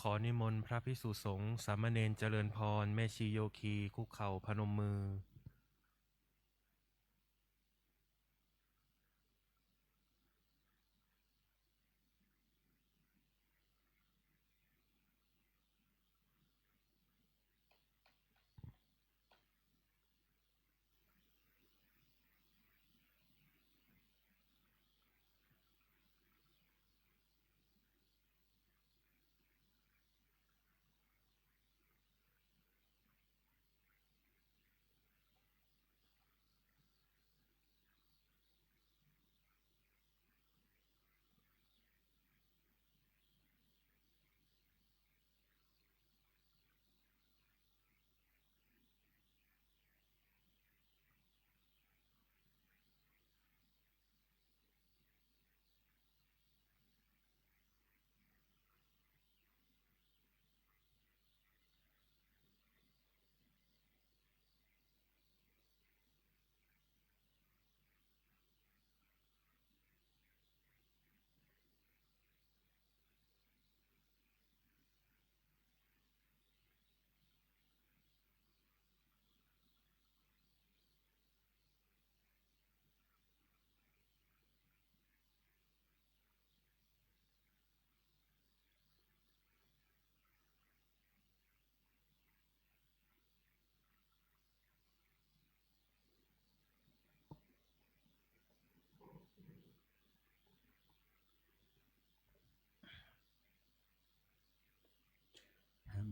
ขอนิมนต์พระภิกษุสงฆ์สามเณรเจริญพรแม่ชีโยคีคุกเข่าพนมมือ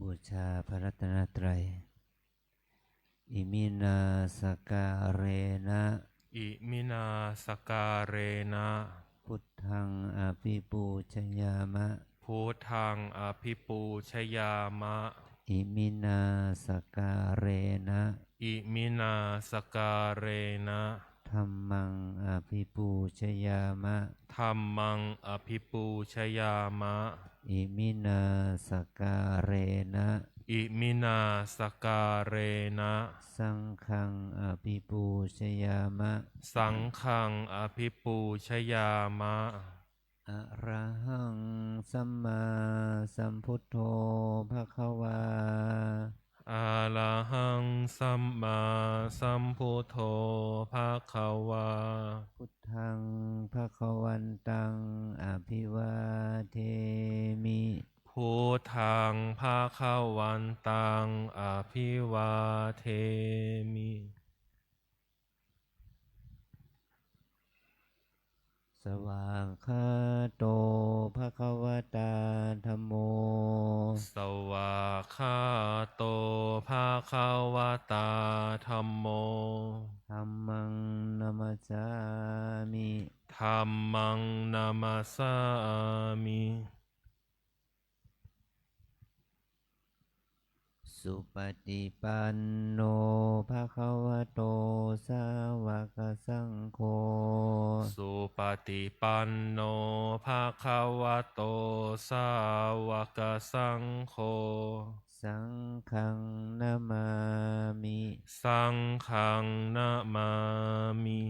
บูชาพระรัตนตรัยอิมินาสการเรนะอิมินาสการเรนะพุทธังอภิปูชยามะพุทธังอภิปูชยามะอิมินาสการเรนะอิมินาสการเรนะธัมมังอภิปูชยามะธัมมังอภิปูชยามะอิมินาสการเรนะอิมินาสการเรนะสังฆังอภิปูชยามะสังฆังอภิปูชยามะอะระหังสัมมาสัมพุทโธภควาอะระหังสัมมาสัมพุทโธภะคะวาพุทธังภวันตังอภิวาเทมิพุทธังภาคะวันตังอภิวาเทมิสวากขาโตภควตาธัมโมสวากขาโตภาคะวตาธัมโมธัมมังนัมสสามิธัมมังนามัสสามิสุปฏิปันโนภควโตสาวกสังโฆสุปฏิปันโนภาคะวะโตสาวกสังโฆสังฆังนามามิสังฆังนะมามิ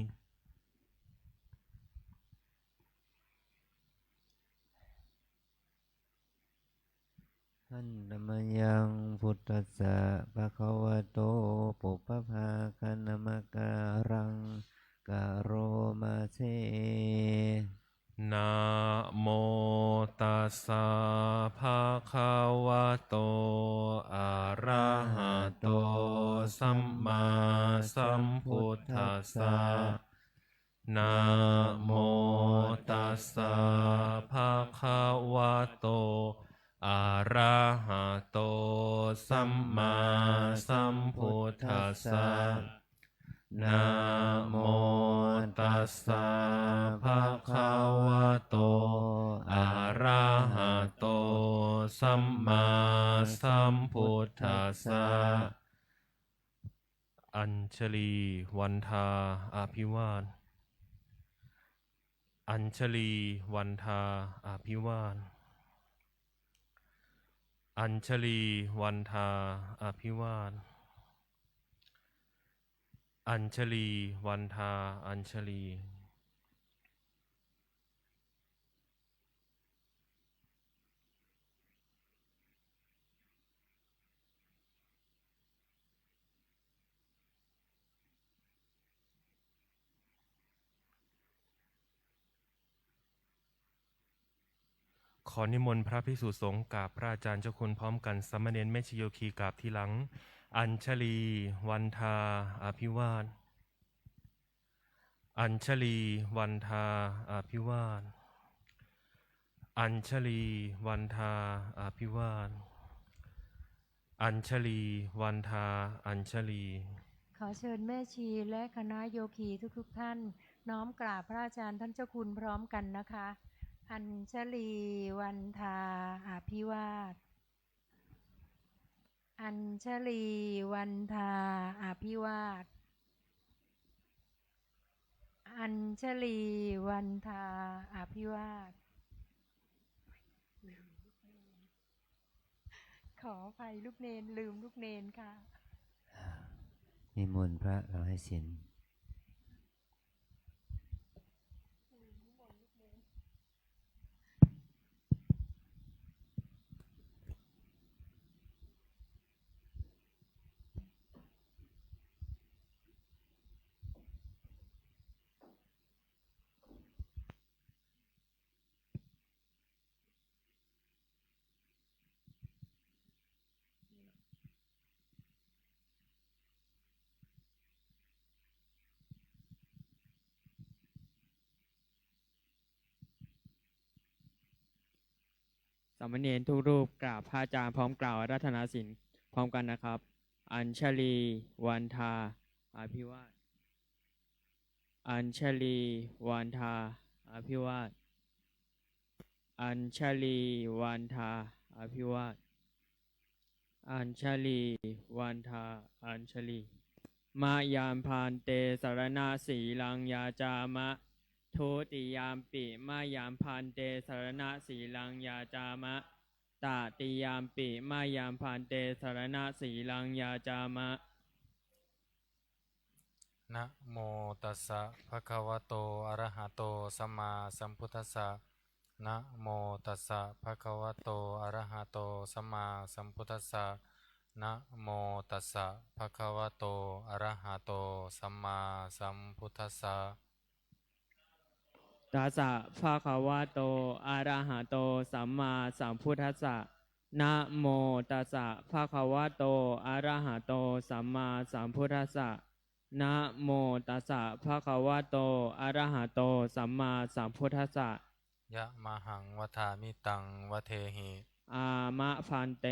หันนมยังพุทธัสสะภะคะวะโตปุพพาคณมการังกะโรมาเซนะโมตัสสะภะคะวะโตอะระหะโตสัมมาสัมพุทธัสสะนะโมตัสสะภะคะวะโตอะระหะโตสัมมาสัมพุทธัสสะนะโมตัสสะภะคะวะโตอะระหะโตสัมมาสัมพุทธัสสะอัญชลีวันทาอภิวาทอัญชลีวันทาอภิวาทอัญชลีวันทาอภิวาทอัญชลีวันทาอัญชลี อนิมนต์พระภิกษุสงฆ์กราบพระอาจารย์เจ้าคุณพร้อมกันสามเณรแม่ชีโยคีกราบทีหลังอัญชลีวันทาอภิวาทอัญชลีวันทาอภิวาทอัญชลีวันทาอภิวาทอัญชลีวันทาอัญชลี ขอเชิญแม่ชีและคณะโยคีทุกท่านน้อมกราบพระอาจารย์ท่านเจ้าคุณพร้อมกันนะคะ อัญชลีวันทาอภิวาทอัญชลีวันทาอภิวาทอัญชลีวันทาอภิวาทขออภัยลูกเนนลืมลูกเนนค่ะ นิมนต์พระเราให้ศีลสามเณรทุกรูปกราบพระอาจารย์พร้อมกล่าวอาราธนาศีลพร้อมกันนะครับ อัญชลีวันทาอภิวาทอัญชลีวันทาอภิวาทอัญชลีวันทาอภิวาทอัญชลีวันทาอัญชลีมายามพานเตสรณะสีลังยาจามะทุติยามปิมายามพันเตสรณะสีลังยาจามะตติยามปิมายามพันเตสรณะสีลังยาจามะ นะโมตัสสะภะคะวะโตอะระหะโตสัมมาสัมพุทธัสสะนะโมตัสสะภะคะวะโตอะระหะโตสัมมาสัมพุทธัสสะนะโมตัสสะภะคะวะโตอะระหะโตสัมมาสัมพุทธัสสะ ตัสสะภะคะวะโตอะระหะโตสัมมาสัมพุทธัสสะนะโมตัสสะภะคะวะโตอะระหะโตสัมมาสัมพุทธัสสะนะโมตัสสะภะคะวะโตอะระหะโตสัมมาสัมพุทธัสสะยะมหังวทามิตังวเทหิ อามะพันเต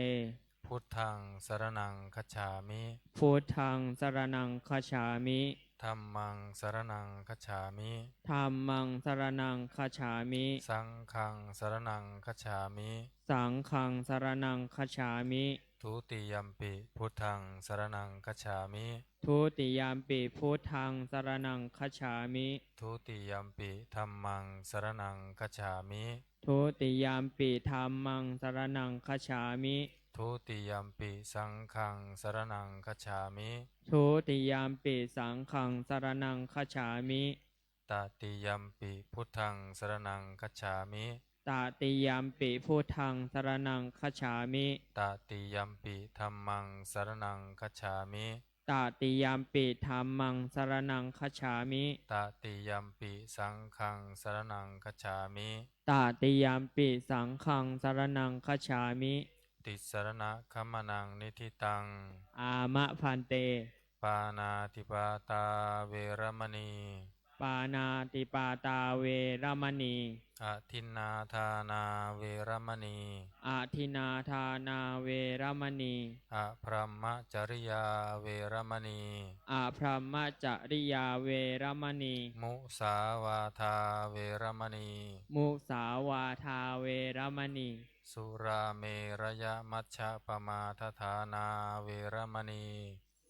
พุทธังสรณังคัจฉามิ พุทธังสรณังคัจฉามิ ธัมมังสรณังคัจฉามิ ธัมมังสรณังคัจฉามิ สังฆังสรณังคัจฉามิ สังฆังสรณังคัจฉามิ ทุติยัมปิพุทธังสรณังคัจฉามิ ทุติยามปิพุทธังสรณังคัจฉามิ ทุติยัมปิธัมมังสรณังคัจฉามิ ทุติยามปิธัมมังสรณังคัจฉามิ ทุติยัมปิสังฆังสรณังคัจฉามิ ทุติยามปิสังฆังสรณังคัจฉามิ ตติยัมปิพุทธังสรณังคัจฉามิ ตติยามปิพุทธังสรณังคัจฉามิ ตติยัมปิธัมมังสรณังคัจฉามิ ตติยามปิธัมมังสรณังคัจฉามิ ตติยัมปิสังฆังสรณังคัจฉามิ ตติยามปิสังฆังสรณังคัจฉามิ ติสรณะคัมมนังนิทิตัง อามะพันเต ปานาติปาตาเวรมณี ปานาติปาตาเวรมณี อทินนาทานาเวรมณี อาทินาทานาเวรมณี อพรหมจริยาเวรมณี อาพรหมจริยาเวรมณี มุสาวาทาเวรมณี มุสาวาทาเวรมณี สุราเมระยะมัชฌะปมาทฐานาเวรมณี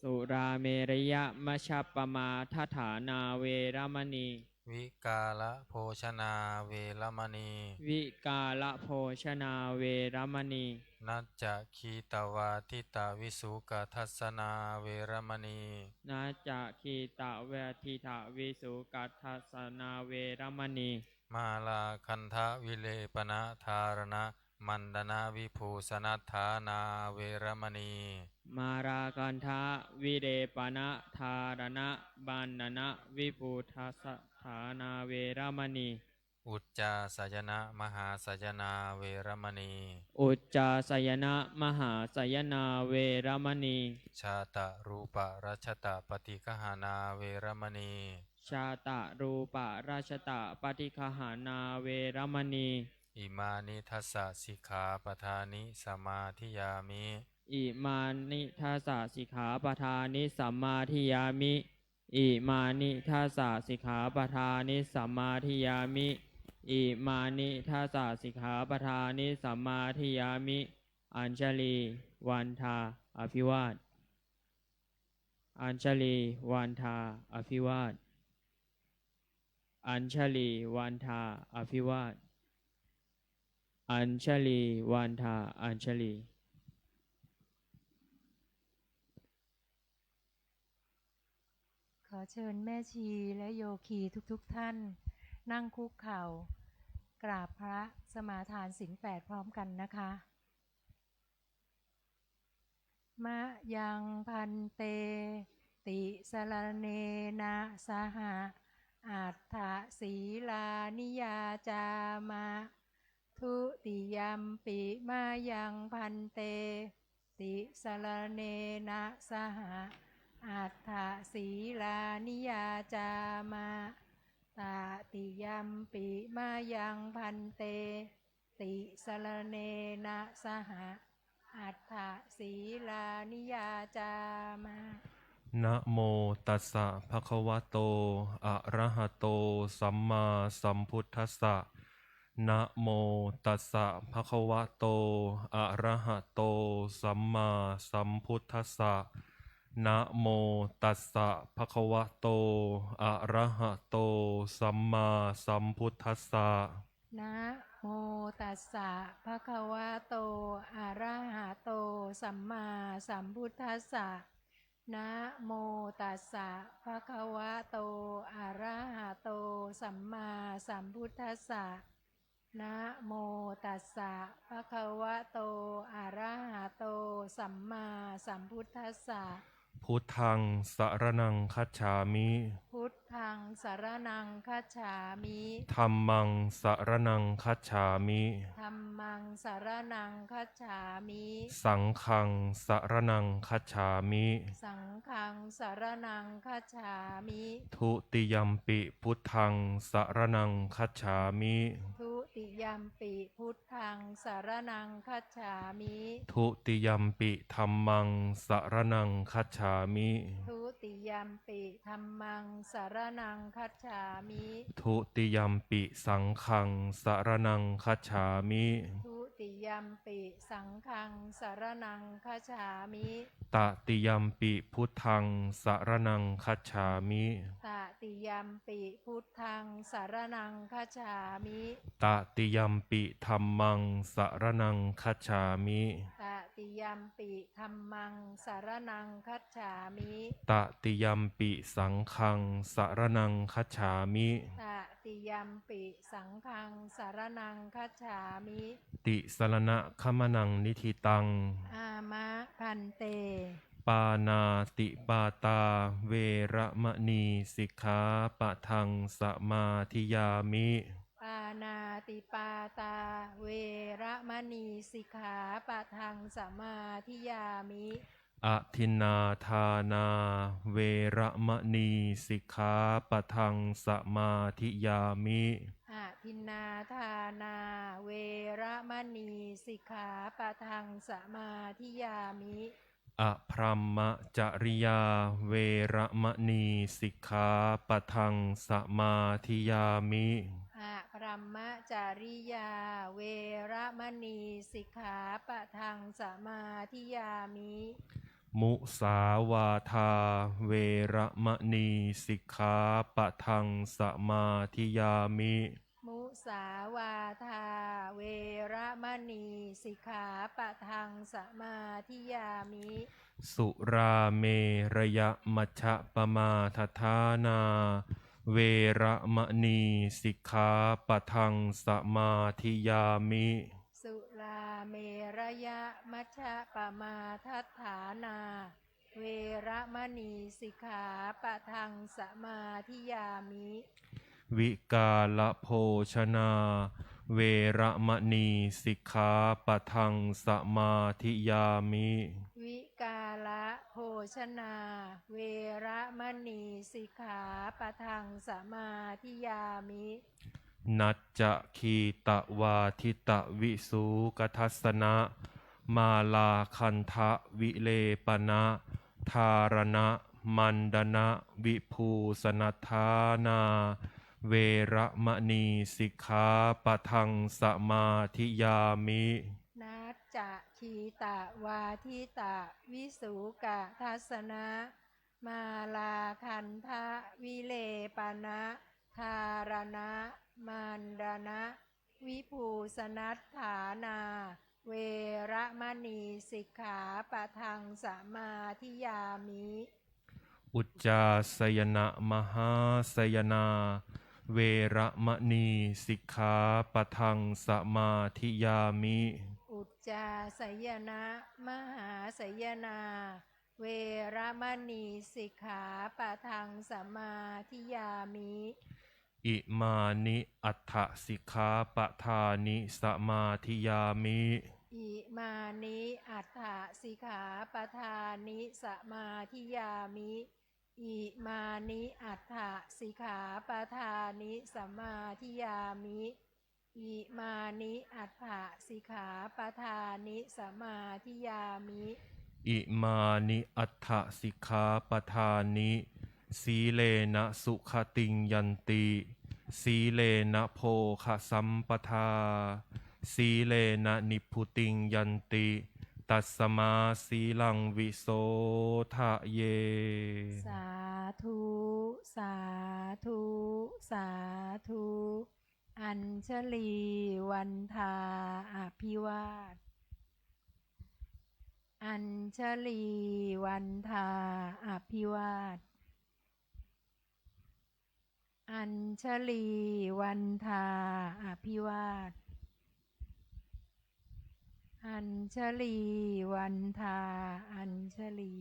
สุราเมรยะมชฌปมาทฐานาเวรมณี วิกาละโภชนาเวรมณี วิกาลโภชนาเวรมณี นัจจะคีตวาทิตาวิสุกทัสสนาเวรมณี นาจะคีตะเวทิตาวิสุกัตทัสสนาเวรมณี มาลาคันทะวิเลปนะธารณะมันดนาวิภูสนัฏฐานาเวรมณี มารากันทะวิเดปนะธารณะบันนะวิปุทัสสถานาเวรมณี อ อุจจาสยนะมหาสยนาเวรมณี อุจจาสยนะมหาสยนาเวรมณี ชาตะรูปรัชตะปฏิคหานาเวรมณี ชาตะรูปะราชตะปฏิคหานาเวรมณี อิมานิทัสสะสิกขาปทานิสมาธิยามิ อิมานิทัสสะสิกขาปทานิสัมมาทิยามิอิมานิทัสสะสิกขาปทานิสัมมาทิยามิอิมานิทัสสะสิกขาปทานิสัมมาทิยามิอัญชลีวันทาอภิวาทอัญชลีวันทาอภิวาทอัญชลีวันทาอภิวาทอัญชลีวันทาอัญชลี ขอเชิญแม่ชีและโยคีทุกๆท่านนั่งคุกเข่ากราบพระสมาทานศีล 8พร้อมกันนะคะมะยังพันเตติสรณเนนะสหะอัฏฐศีลานิยาจามะทุติยัมปิมายังพันเตติสรณเนนะสหะอัฏฐศีลานิยาจามะตติยัมปิมายังพันเตติสรณเนนะสหะอัฏฐศีลานิยาจามะ นะโมตัสสะภะคะวะโตอะระหะโตสัมมาสัมพุทธัสสะนะโมตัสสะภะคะวะโตอะระหะโตสัมมาสัมพุทธัสสะนะโมตัสสะภะคะวะโตอะระหะโตสัมมาสัมพุทธัสสะ นะโมตัสสะภะคะวะโตอะระหะโตสัมมาสัมพุทธัสสะนะโมตัสสะภะคะวะโตอะระหะโตสัมมาสัมพุทธัสสะนะโมตัสสะภะคะวะโตอะระหะโตสัมมาสัมพุทธัสสะ พุทธังสรณังคัจฉามิ พุทธังสรณังคัจฉามิ ธัมมังสรณังคัจฉามิ ธัมมังสรณังคัจฉามิ สังฆังสรณังคัจฉามิ สังฆังสรณังคัจฉามิ ทุติยัมปิพุทธังสรณังคัจฉามิ ทุติยัมปิพุทธังสรณังคัจฉามิ ทุติยัมปิธัมมังสรณังคัจฉามิ ทุติยัมปิธัมมังสรณังคัจฉามิ ทุติยัมปิสังฆังสรณังคัจฉามิ ทุติยัมปิสังฆังสรณังคัจฉามิ ตติยัมปิพุทธังสรณังคัจฉามิ ตติยัมปิพุทธังสรณังคัจฉามิ ตติยัมปิธัมมังสรณังคัจฉามิ ตติยัมปิธัมมังสรณังคัจฉามิ ตติยัมปิสังฆังสรณังคัจฉามิ ตติยัมปิสังฆังสรณังคัจฉามิ ติสรณะขมนังนิธิตัง อามะพันเต ปานาติปาตาเวระมณีสิกขาปะทังสมาธิยามิ ปานาติปาตาเวระมณีสิกขาปะทังสมาธิยามิ อทินนาทานาเวระมณีสิกขาปะทังสมาธิยามิ อาทินนาทานาเวระมณีสิกขาปะทังสมาธิยามิ อพรหมจริยาเวระมณีสิกขาปะทังสมาธิยามิ อะพรหมจาริยาเวระมณีสิกขาปะทังสมาธิยามิ มุสาวาทาเวระมณีสิกขาปะทังสมาธิยามิ มุสาวาทาเวระมณีสิกขาปะทังสมาธิยามิ สุราเมระยะมัชฌะปมาทฐานาเวระมณีสิกขาปะทังสมาธิยามิ สุราเมระยะมัชฌะปมาทัฏฐานาเวระมณีสิกขาปะทังสมาธิยามิ วิกาลโภชนา เวระมณีสิกขาปะทังสมาธิยามิ วิกาละโภชนา เวระมณีสิกขาปะทังสมาธิยามิ นัจจะคีตะวาทิตะวิสูกทัสสนะ มาลาคันทะวิเลปนะทารณะมันดนะวิภูสนัทธานา เวระมณีสิกขาปะทังสมาธิยามิ นัจจะคีตะวาทิตะวิสุกะทัสสนะ มาลาคันทะวิเลปนะทารณะมันดนะวิภูสนัทฐานา เวระมณีสิกขาปะทังสมาธิยามิ อุจจาสยนะมหาสยนา เวระมณีสิกขาปะทังสมาธิยามิ อุจจาสยนะมหาสยนา เวระมณีสิกขาปะทังสมาธิยามิ อิมานิอัฏฐสิกขาปะทานิสมาธิยามิ อิมานิอัฏฐสิกขาปทานิสมาธิยามิ อิมานิอัฏฐสิกขาปทานิสมาธิยามิ อิมานิอัฏฐสิกขาปทานิสมาธิยามิ อิมานิอัฏฐสิกขาปทานิสีเลนะสุขติงยันติ สีเลนะโภคสัมปทา สีเลนะนิพพุติงยันติ ตัสสมาสีลังวิโสทะเย สาธุ สาธุ สาธุ อัญชลีวันทาอภิวาท อัญชลีวันทาอภิวาท อัญชลีวันทาอภิวาท อัญชลีวันทาอัญชลี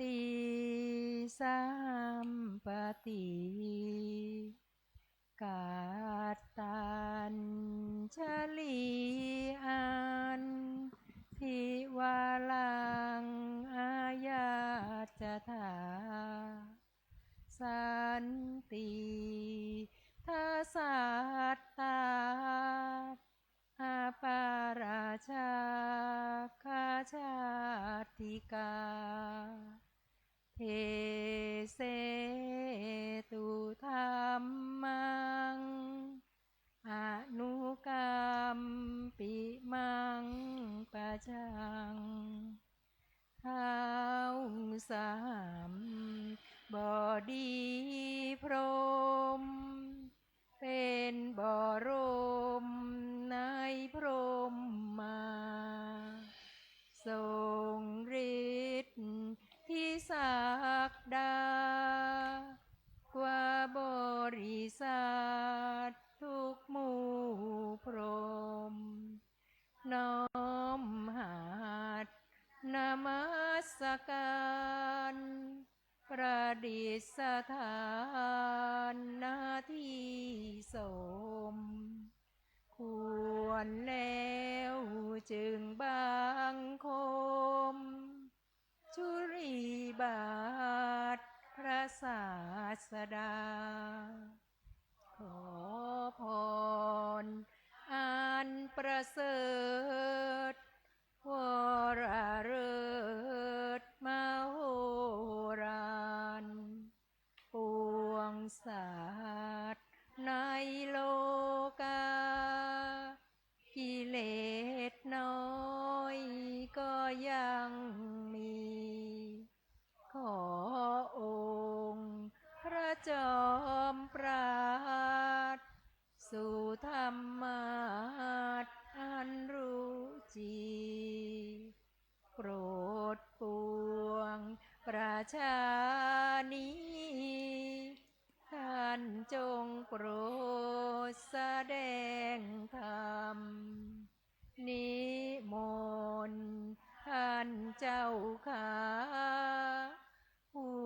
ติสัมปติ กาตัญชลีอันทิวาลังอาญาจถาสันติทัสสัตตาอาปาราชาคาชาติกาเทเสตุธรรมังอนุกรรมปิมังปะชังท้าวสามบดีพรหมเป็นบรมในพรหมมาทรงฤทธิ์ที่ศักดากว่าบริษัททุกหมู่พรหมน้อมหัดนมัสการประดิษฐานหน้าที่สมควรแล้วจึงบังคมชุรีบาทพระศาสดาขอพรอันประเสริฐวรเลิศมโหฬารปวงสัตว์ในโลกากิเลสน้อยก็ยังมีขอองค์พระจอมปราดสู่ธรรมาสอันรู้จริงโปรดปวงประชานีท่านจงโปรดแสดงธรรมนิมนต์ท่านเจ้าข้าผู้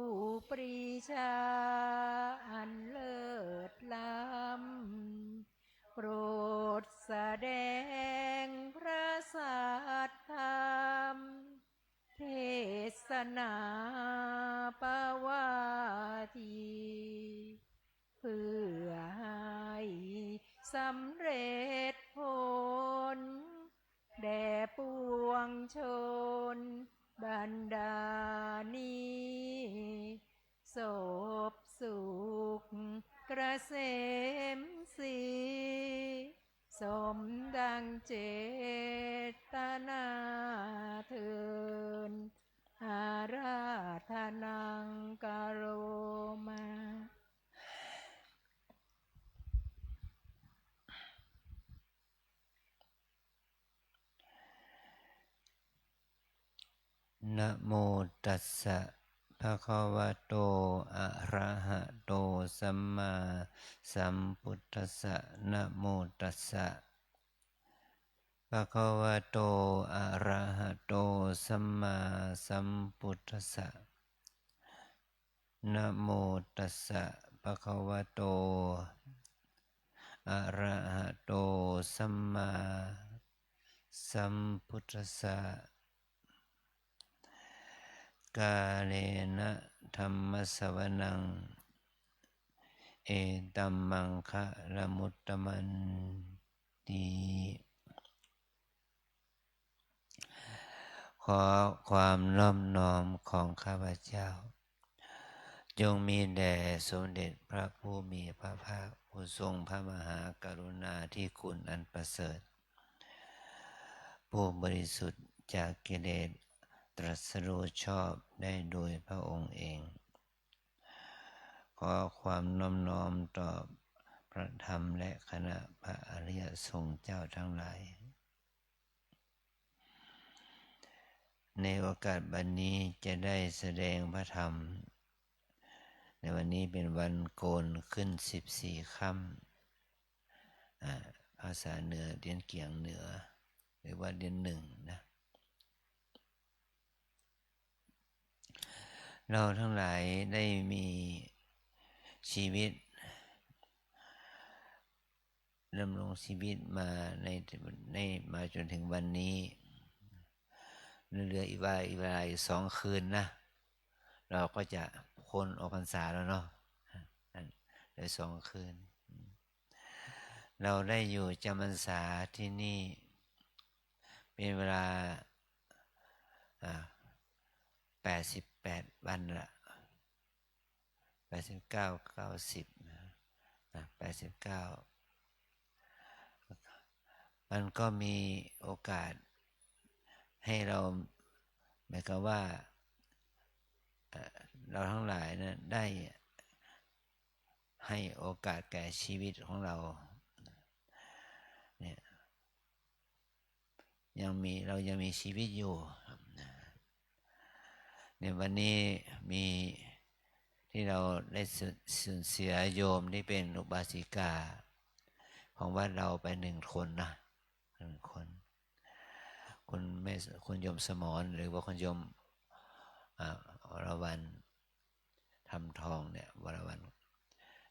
ปรีชาอันเลิศล้ำโปรดแสดงพระสัทธรรมเทศนาปวาทีเพื่อให้สำเร็จผลแด่ปวงชนบรรดานี้ศพสุขเกษมสีสมดังเจตนาเทินอาราธนังกโรมา นะโมตัสสะภะคะวะโตอะระหะโตสัมมาสัมพุทธัสสะนะโมตัสสะภะคะวะโตอะระหะโตสัมมาสัมพุทธัสสะนะโมตัสสะภะคะวะโตอะระหะโตสัมมาสัมพุทธัสสะกาเลนะธัมมสวนังเอตัมมังคะละมุตตมันติขอความน้อมน้อมของข้าพเจ้าจงมีแด่สมเด็จพระผู้มีพระภาคผู้ทรงพระมหากรุณาธิคุณอันประเสริฐผู้บริสุทธิ์จากกิเลสตรัสรู้ชอบได้โดยพระองค์เองขอความน้อมน้อมต่อพระธรรมและคณะพระอริยสงฆ์เจ้าทั้งหลายในโอกาสบัดนี้จะได้แสดงพระธรรมในวันนี้เป็นวันโกนขึ้น14 ค่ำภาษาเหนือเดือนเกียงเหนือหรือว่าเดือน1นะ เราทั้งหลายได้มีชีวิตดำรงชีวิตมาในมาจนถึงวันนี้เหลืออีกเวลาอีก2 คืนนะเราก็จะพ้นออกพรรษาแล้วเนาะเหลือ2 คืนเราได้อยู่จำพรรษาที่นี่เป็นเวลา88 วันละ89 90 89มันก็มีโอกาสให้เราหมายความว่าเราทั้งหลายนะได้ให้โอกาสแก่ชีวิตของเราเนี่ยเรายังมีชีวิตอยู่ในวันนี้มีที่เราได้สูญเสียโยมที่เป็นอุบาสิกาของวัดเราไป1 คนนะ1 คนคุณโยมสมรหรือว่าคุณโยมวรวรรณทำทองเนี่ยวรวรรณ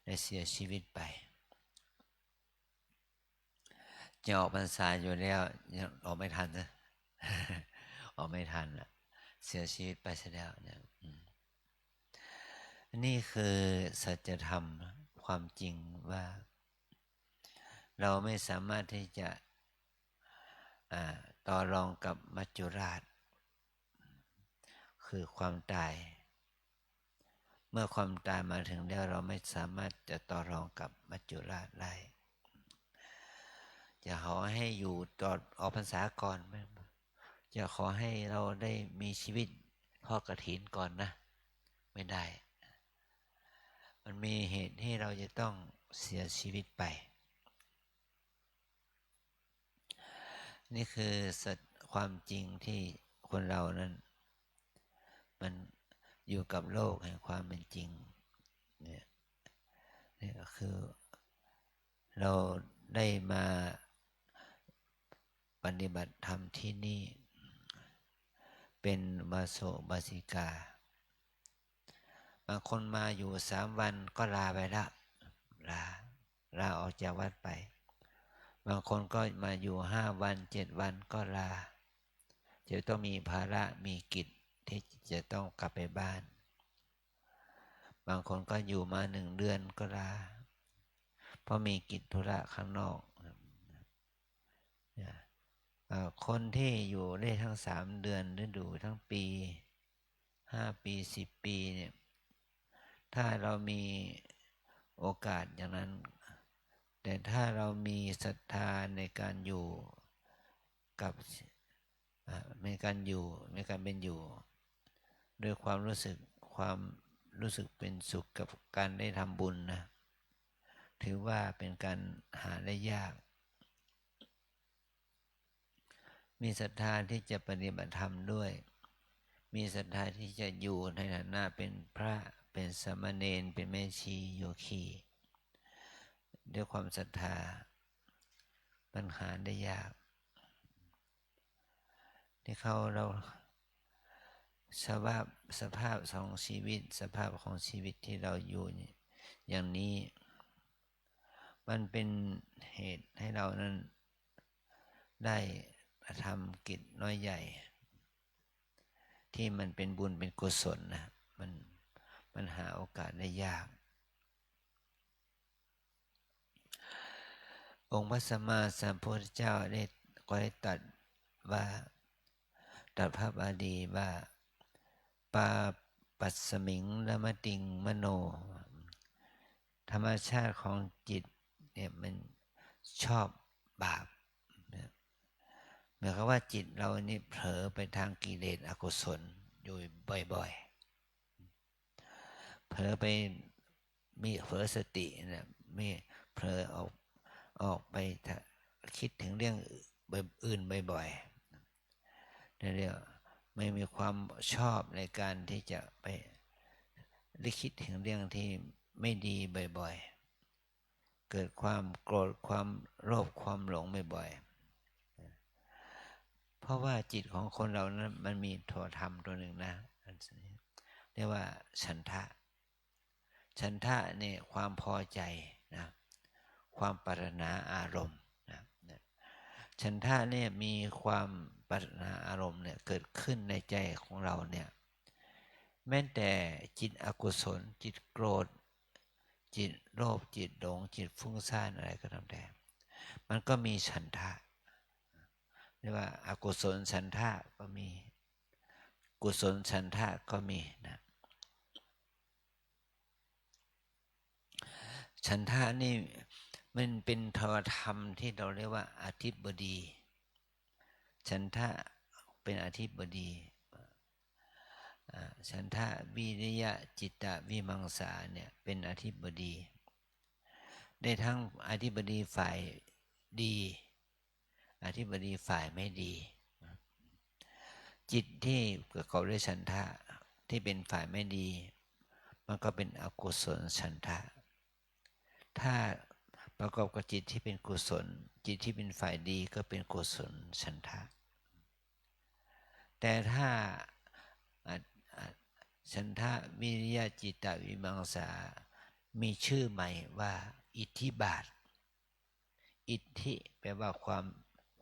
ได้เสียชีวิตไปจะออกพรรษาอยู่แล้วยังออกไม่ทันนะ ออกไม่ทันละเสียชีวิตไปซะแล้วเนี่ยนี่คือสัจธรรมความจริงว่าเราไม่สามารถที่จะต่อรองกับมัจจุราชคือความตายเมื่อความตายมาถึงแล้วเราไม่สามารถจะต่อรองกับมัจจุราชได้จะขอให้อยู่ตอนออกพรรษาก่อนจะขอให้เราได้มีชีวิตทอดกฐินก่อนนะไม่ได้มันมีเหตุให้เราจะต้องเสียชีวิตไปนี่คือความจริงที่คนเรานั้นมันอยู่กับโลกแห่งความเป็นจริงนี่ก็คือเราได้มาปฏิบัติธรรมที่นี่เป็นบาโสบาสิกาบางคนมาอยู่3 วันก็ลาไปแล้วลาออกจากวัดไปบางคนก็มาอยู่5 วัน7 วันก็ลาจะต้องมีภาระมีกิจที่จะต้องกลับไปบ้านบางคนก็อยู่มา1 เดือนก็ลาเพราะมีกิจธุระข้างนอกคนที่อยู่ได้ทั้ง3 เดือนหรือดูทั้งปี5 ปี10 ปีเนี่ยถ้าเรามีโอกาสอย่างนั้นแต่ถ้าเรามีศรัทธาในการอยู่กับในการเป็นอยู่ด้วยความรู้สึกเป็นสุขกับการได้ทำบุญนะถือว่าเป็นการหาได้ยากมีศรัทธาที่จะปฏิบัติธรรมด้วยมีศรัทธาที่จะอยู่ในฐานะเป็นพระเป็นสามเณรเป็นแม่ชีโยคีด้วยความศรัทธาปัญหาได้ยากที่เราสภาพของชีวิตสภาพของชีวิตที่เราอยู่อย่างนี้มันเป็นเหตุให้เรานั้นได้ทำกิจน้อยใหญ่ที่มันเป็นบุญเป็นกุศลนะมันหาโอกาสได้ยากองค์พระสัมมาสัมพุทธเจ้าก็ได้ตรัสพระบาลีว่าปาปัสสมิงละมติงมโนธรรมชาติของจิตเนี่ยมันชอบบาปหมายความว่าจิตเรานี่เผลอไปทางกิเลสอกุศลอยู่บ่อยๆเผลอไปมีเผลอสตินะไม่เผลอออกไปคิดถึงเรื่องอื่นบ่อยๆนั่นเรียกไม่มีความชอบในการที่จะไปคิดถึงเรื่องที่ไม่ดีบ่อยๆเกิดความโกรธความโลภความหลงบ่อยๆเพราะว่าจิตของคนเรานั้นมันมีโทธรรมตัวหนึ่งนะ เรียกว่าฉันทะฉันทะเนี่ยความพอใจนะความปรารถนาอารมณ์นะฉันทะเนี่ยมีความปรารถนาอารมณ์เนี่ยเกิดขึ้นในใจของเราเนี่ยแม้แต่จิตอกุศลจิตโกรธจิตโลภจิตหลงจิตฟุ้งซ่านอะไรก็ตามแต่มันก็มีฉันทะเรียกว่าอกุศลฉันทะก็มีกุศลฉันทะก็มีนะฉันทะนี่มันเป็นธรรมธรรมที่เราเรียกว่าอธิบดีฉันทะเป็นอธิบดีฉันทะวิริยะจิตตวิมังสาเนี่ยเป็นอธิบดีได้ทั้งอธิบดีฝ่ายดีอธิบดีฝ่ายไม่ดีจิตที่ประกอบด้วยฉันทะที่เป็นฝ่ายไม่ดีมันก็เป็นอกุศลฉันทะถ้าประกอบกับจิตที่เป็นกุศลจิตที่เป็นฝ่ายดีก็เป็นกุศลฉันทะแต่ถ้าฉันทะวิริยะจิตตวิมังสามีชื่อใหม่ว่าอิทธิบาทอิทธิแปลว่า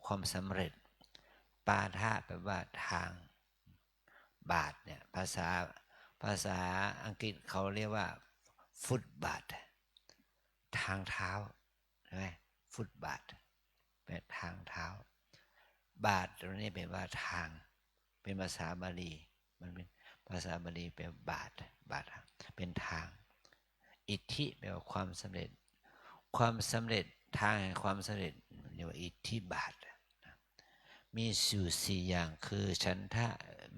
ความสำเร็จปาทะแปลว่าทางบาทเนี่ยภาษาอังกฤษเขาเรียกว่าฟุตบาททางเท้าใช่ไหมฟุตบาทแปลทางเท้าบาทตรงนี้แปลว่าทางเป็นภาษาบาลีมันเป็นภาษาบาลีแปลบาทเป็นทางอิทธิแปลว่าความสำเร็จทางแห่งความสำเร็จเรียกว่าอิทธิบาทมีอยู่สี่อย่างคือฉันทะ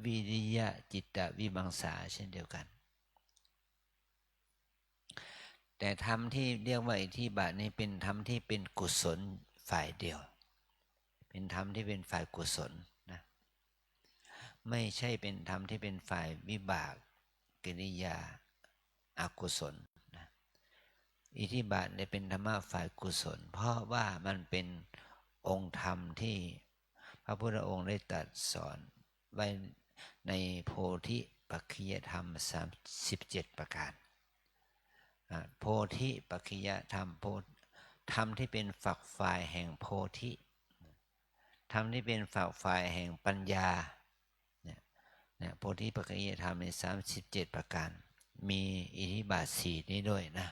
วิริยะจิตตวิมังสาเช่นเดียวกันแต่ธรรมที่เรียกว่าอิทธิบาทนี่เป็นธรรมที่เป็นกุศลฝ่ายเดียวเป็นธรรมที่เป็นฝ่ายกุศลนะไม่ใช่เป็นธรรมที่เป็นฝ่ายวิบากกิริยาอกุศลนะอิทธิบาทเนี่ยเป็นธรรมะฝ่ายกุศลเพราะว่ามันเป็นองค์ธรรมที่พระพุทธองค์ได้ตรัสสอนไว้ในโพธิปัจขิยธรรม37ประการโพธิปัจขิยธรรมธรรมที่เป็นฝักฝ่ายแห่งโพธิธรรมที่เป็นฝักฝ่ายแห่งปัญญาเนี่ยโพธิปัจขิยธรรมใน37ประการมีอิทธิบาท4นี้ด้วยนะ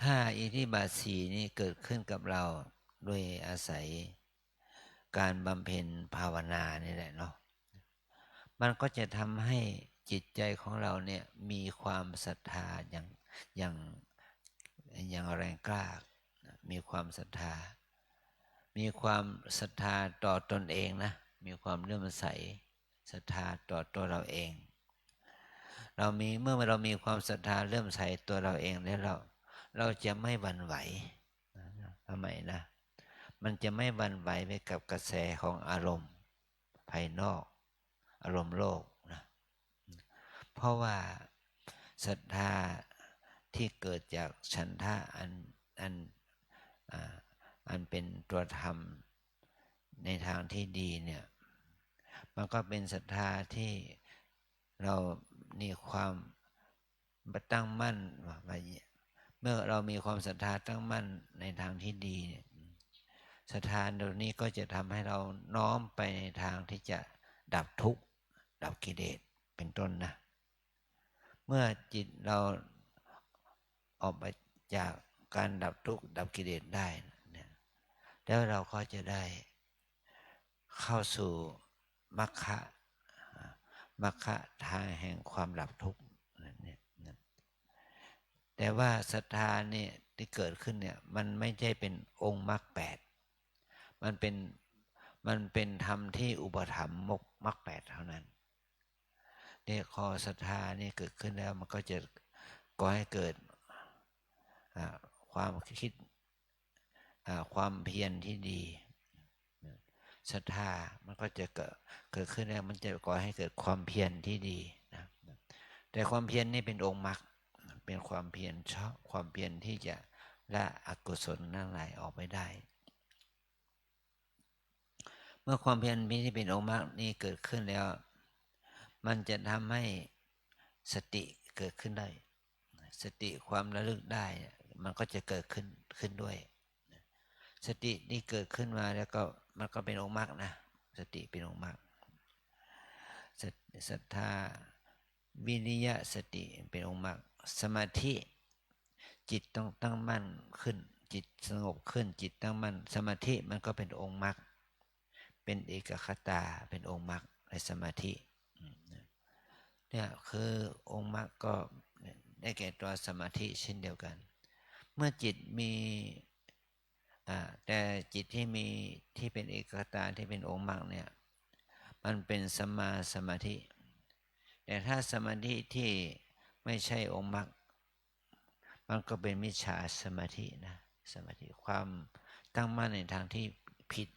ถ้าอิทธิบาท4นี้เกิดขึ้นกับเราโดยอาศัยการบำเพ็ญภาวนานี่แหละเนาะมันก็จะทำให้จิตใจของเราเนี่ยมีความศรัทธาอย่างแรงกล้ามีความศรัทธาต่อตนเองนะมีความเลื่อมใสศรัทธาต่อตัวเราเองเมื่อเรามีความศรัทธาเลื่อมใสตัวเราเองแล้วเราจะไม่หวั่นไหวทำไมนะมันจะไม่หวั่นไหวไปกับกระแสของอารมณ์ภายนอกอารมณ์โลกนะเพราะว่าศรัทธาที่เกิดจากฉันทะอันเป็นตัวธรรมในทางที่ดีเนี่ยมันก็เป็นศรัทธาที่เรามีความตั้งมั่นเมื่อเรามีความศรัทธาตั้งมั่นในทางที่ดีเนี่ยศรัทธาตรงนี้ก็จะทำให้เราน้อมไปในทางที่จะดับทุกข์ดับกิเลสเป็นต้นนะเมื่อจิตเราออกไปจากการดับทุกข์ดับกิเลสได้เนี่ยแล้วเราก็จะได้เข้าสู่มรรคทางแห่งความดับทุกข์เนี่ยแต่ว่าศรัทธาเนี่ยที่เกิดขึ้นเนี่ยมันไม่ใช่เป็นองค์มรรค8มันเป็นธรรมที่อุปถัมภ์มรรค8เท่านั้นเนี่ยพอศรัทธานี่เกิดขึ้นแล้วมันก็จะก่อให้เกิดความคิดความเพียรที่ดีศรัทธามันก็จะเกิดขึ้นแล้วมันจะก่อให้เกิดความเพียรที่ดีนะแต่ความเพียรนี่เป็นองค์มรรคเป็นความเพียรชอบความเพียรที่จะละอกุศลนั่นหลายออกไปได้ เมื่อความเพียรที่เป็นองค์มรรคนี้เกิดขึ้นแล้ว มันจะทำให้สติเกิดขึ้นได้ สติความระลึกได้มันก็จะเกิดขึ้นด้วย สตินี่เกิดขึ้นมาแล้วก็มันก็เป็นองค์มรรคนะสติเป็นองค์มรรคศรัทธาวิริยะสติเป็นองค์มรรคสมาธิจิตต้องตั้งมั่นขึ้นจิตสงบขึ้นจิตตั้งมั่นสมาธิมันก็เป็นองค์มรรคเป็นเอกคตาเป็นองค์มรรคในสมาธิเนี่ยคือองค์มรรคก็ได้แก่ตัวสมาธิเช่นเดียวกันเมื่อจิตมีแต่จิตที่เป็นเอกคตาที่เป็นองค์มรรคเนี่ยมันเป็นสัมมาสมาธิแต่ถ้าสมาธิที่ไม่ใช่องค์มรรคมันก็เป็นมิจฉาสมาธินะสมาธิความตั้งมั่นในทางที่ผิด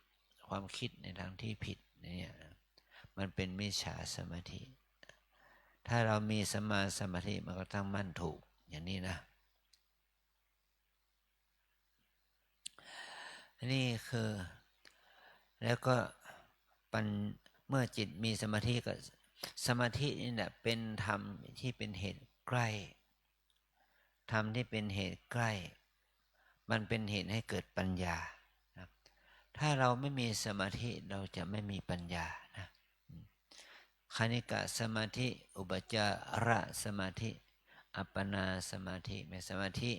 ความคิดในทางที่ผิดเนี่ยมันเป็นมิจฉาสมาธิถ้าเรามีสัมมาสมาธิมันก็ตั้งมั่นถูกอย่างนี้นะนี่คือแล้วก็เมื่อจิตมีสมาธิก็สมาธินี่แหละเป็นธรรมที่เป็นเหตุใกล้ธรรมที่เป็นเหตุใกล้มันเป็นเหตุให้เกิดปัญญานะถ้าเราไม่มีสมาธิเราจะไม่มีปัญญานะคณิกะสมาธิอุปจาระสมาธิอัปปนาสมาธิเป็นสมาธิ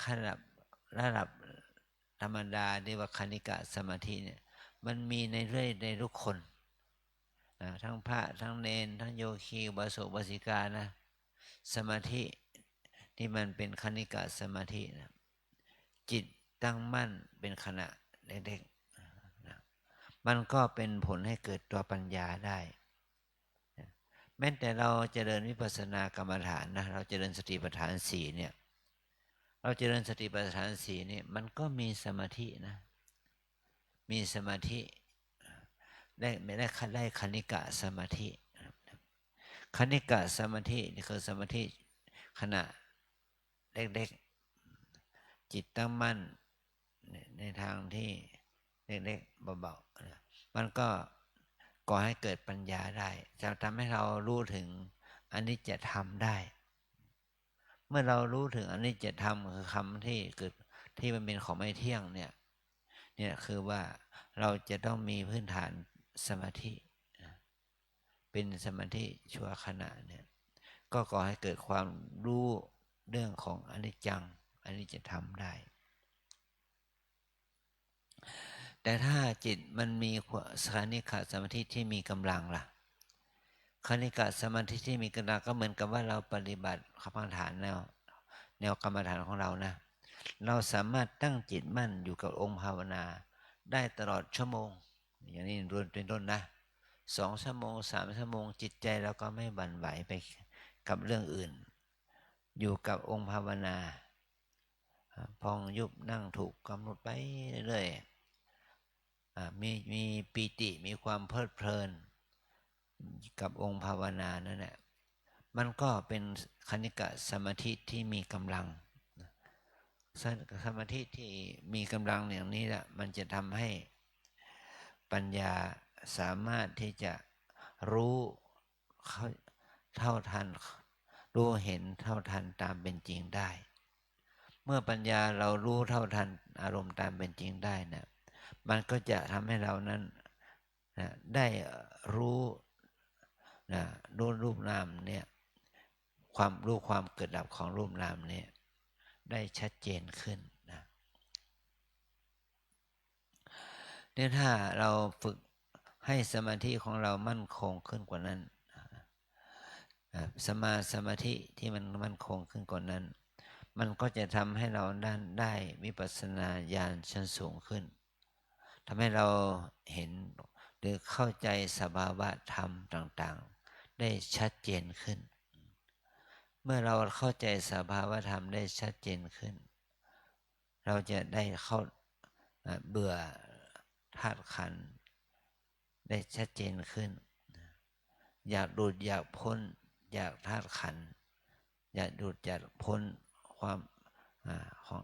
ระดับธรรมดาเรียกว่าคณิกะสมาธิเนี่ยมันมีในทุกคนนะทั้งพระทั้งเณรทั้งโยคีอุบาสกอุบาสิกานะสมาธิที่มันเป็นคณิกะสมาธินะจิตตั้งมั่นเป็นขณะเล็กๆนะมันก็เป็นผลให้เกิดตัวปัญญาได้แม้แต่เราเจริญวิปัสสนากรรมฐานนะเราเจริญสติปัฏฐานสี่เนี่ยเราเจริญสติปัฏฐานสี่นี่มันก็มีสมาธินะมีสมาธิได้คณิกะสมาธิคณิกะสมาธินี่คือสมาธิขณะเล็กๆจิตตั้งมั่นในทางที่เล็กๆเบาๆมันก็ก่อให้เกิดปัญญาได้จะทำให้เรารู้ถึงอนิจจธรรมได้เมื่อเรารู้ถึงอนิจจธรรมคือคำที่เกิดที่มันเป็นของไม่เที่ยงเนี่ยคือว่าเราจะต้องมีพื้นฐานสมาธิเป็นสมาธิชั่วขณะเนี่ยก็ก่อให้เกิดความรู้เรื่องของอนิจจังอนิจจธรรมได้แต่ถ้าจิตมันมีคณิกะสมาธิที่มีกำลังล่ะคณิกะสมาธิที่มีกำลังก็เหมือนกับว่าเราปฏิบัติกรรมฐานแนวกรรมฐานของเรานะเราสามารถตั้งจิตมั่นอยู่กับองค์ภาวนาได้ตลอดชั่วโมงอย่างนี้เป็นต้นนะ2 ชั่วโมง3 ชั่วโมงจิตใจเราก็ไม่บั่นไหวไปกับเรื่องอื่นอยู่กับองค์ภาวนาพองยุบนั่งถูกกำหนดไปเรื่อยมีปีติมีความเพลิดเพลินกับองค์ภาวนานั่นแหละมันก็เป็นคณิกะสมาธิที่มีกำลังสมาธิที่มีกำลังอย่างนี้แหละมันจะทำให้ปัญญาสามารถที่จะรู้เท่าทันรู้เห็นเท่าทันตามเป็นจริงได้เมื่อปัญญาเรารู้เท่าทันอารมณ์ตามเป็นจริงได้นะมันก็จะทำให้เรานั้นได้รู้รูปนามเนี่ยความรู้ความเกิดดับของรูปนามเนี่ยได้ชัดเจนขึ้นนะเนี่ยถ้าเราฝึกให้สมาธิของเรามั่นคงขึ้นกว่านั้นสมาธิที่มันมั่นคงขึ้นกว่านั้นมันก็จะทำให้เราได้วิปัสสนาญาณชั้นสูงขึ้นทำให้เราเห็นหรือเข้าใจสภาวะธรรมต่างๆได้ชัดเจนขึ้นเมื่อเราเข้าใจสภาวะธรรมได้ชัดเจนขึ้นเราจะได้เข้าเบื่อธาตุขันธ์ได้ชัดเจนขึ้นอยากดูดอยากพ้นอยากธาตุขันธ์อยากดูดอยากพ้นความของ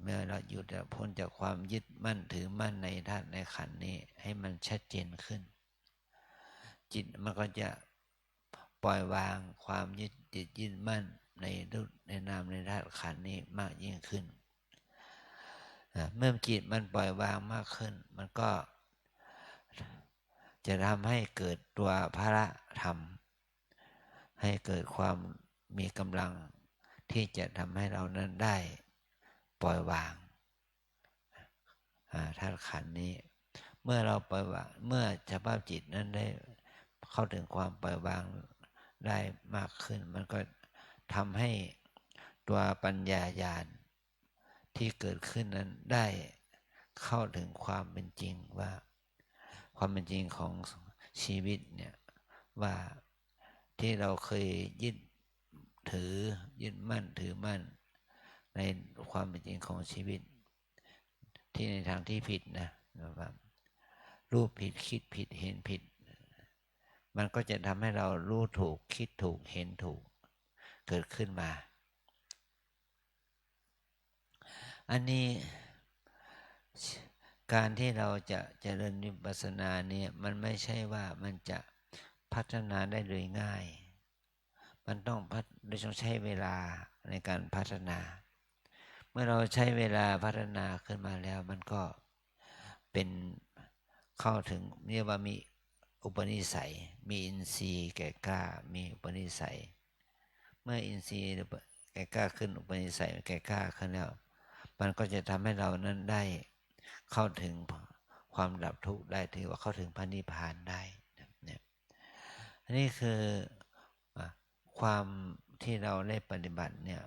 เมื่อเราหยุดพ้นจากความยึดมั่นถือมั่นในธาตุในขันธ์นี้ให้มันชัดเจนขึ้น จิตมันก็จะปล่อยวางความยึดมั่นในรูปในนามในธาตุขันธ์นี้มากยิ่งขึ้นเมื่อจิตมันปล่อยวางมากขึ้นมันก็จะทำให้เกิดตัวพระธรรมให้เกิดความมีกำลังที่จะทำให้เรานั้นได้ปล่อยวางธาตุขันธ์นี้เมื่อเราปล่อยวางเมื่อสภาพจิตนั้นได้เข้าถึงความปล่อยวางได้มากขึ้นมันก็ทำให้ตัวปัญญาญาณที่เกิดขึ้นนั้นได้เข้าถึงความเป็นจริงว่าความเป็นจริงของชีวิตเนี่ยว่าที่เราเคยยึดมั่นถือมั่นในความเป็นจริงของชีวิตที่ในทางที่ผิดนะครับรู้ผิดคิดผิดเห็นผิดมันก็จะทำให้เรารู้ถูกคิดถูกเห็นถูกเกิดขึ้นมาอันนี้การที่เราจะเจริญวิปัสสนาเนี่ยมันไม่ใช่ว่ามันจะพัฒนาได้โดยง่ายมันต้องใช้เวลาในการพัฒนาเมื่อเราใช้เวลาพัฒนาขึ้นมาแล้วมันก็เป็นเข้าถึงเรียกว่ามีอุปนิสัยมีอินทรีย์แก่กล้ามีอุปนิสัยเมื่ออินทรีย์แก่กล้าขึ้นอุปนิสัยแก่กล้าขึ้นแล้วมันก็จะทำให้เรานั้นได้เข้าถึงความดับทุกข์ได้ถือว่าเข้าถึงพระนิพพานได้เนี่ยอันนี้คือความที่เราได้ปฏิบัติเนี่ย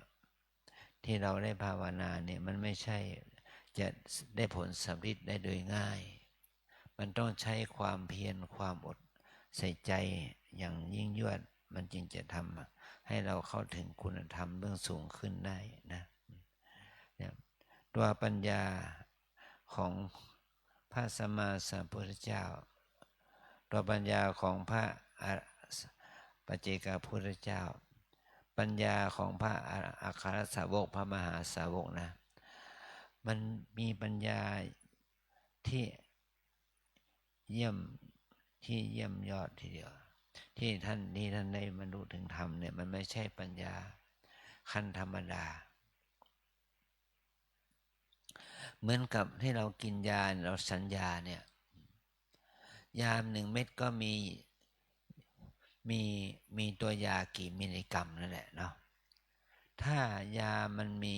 ที่เราได้ภาวนาเนี่ยมันไม่ใช่จะได้ผลสำเร็จได้โดยง่ายมันต้องใช้ความเพียรความอดใส่ใจอย่างยิ่งยวดมันจึงจะทำให้เราเข้าถึงคุณธรรมเบื้องสูงขึ้นได้นะตัวปัญญาของพระสัมมาสัมพุทธเจ้าตัวปัญญาของพระปัจเจกพุทธเจ้าปัญญาของพระอัครสาวกพระมหาสาวกนะมันมีปัญญาที่เยี่ยมยอดทีเดียวที่ท่านได้บรรลุถึงธรรมเนี่ยมันไม่ใช่ปัญญาขั้นธรรมดาเหมือนกับที่เรากินยาเราสัญญาเนี่ยยา1 เม็ดก็มีตัวยากี่มิลลิกรัมนั่นแหละเนาะถ้ายามันมี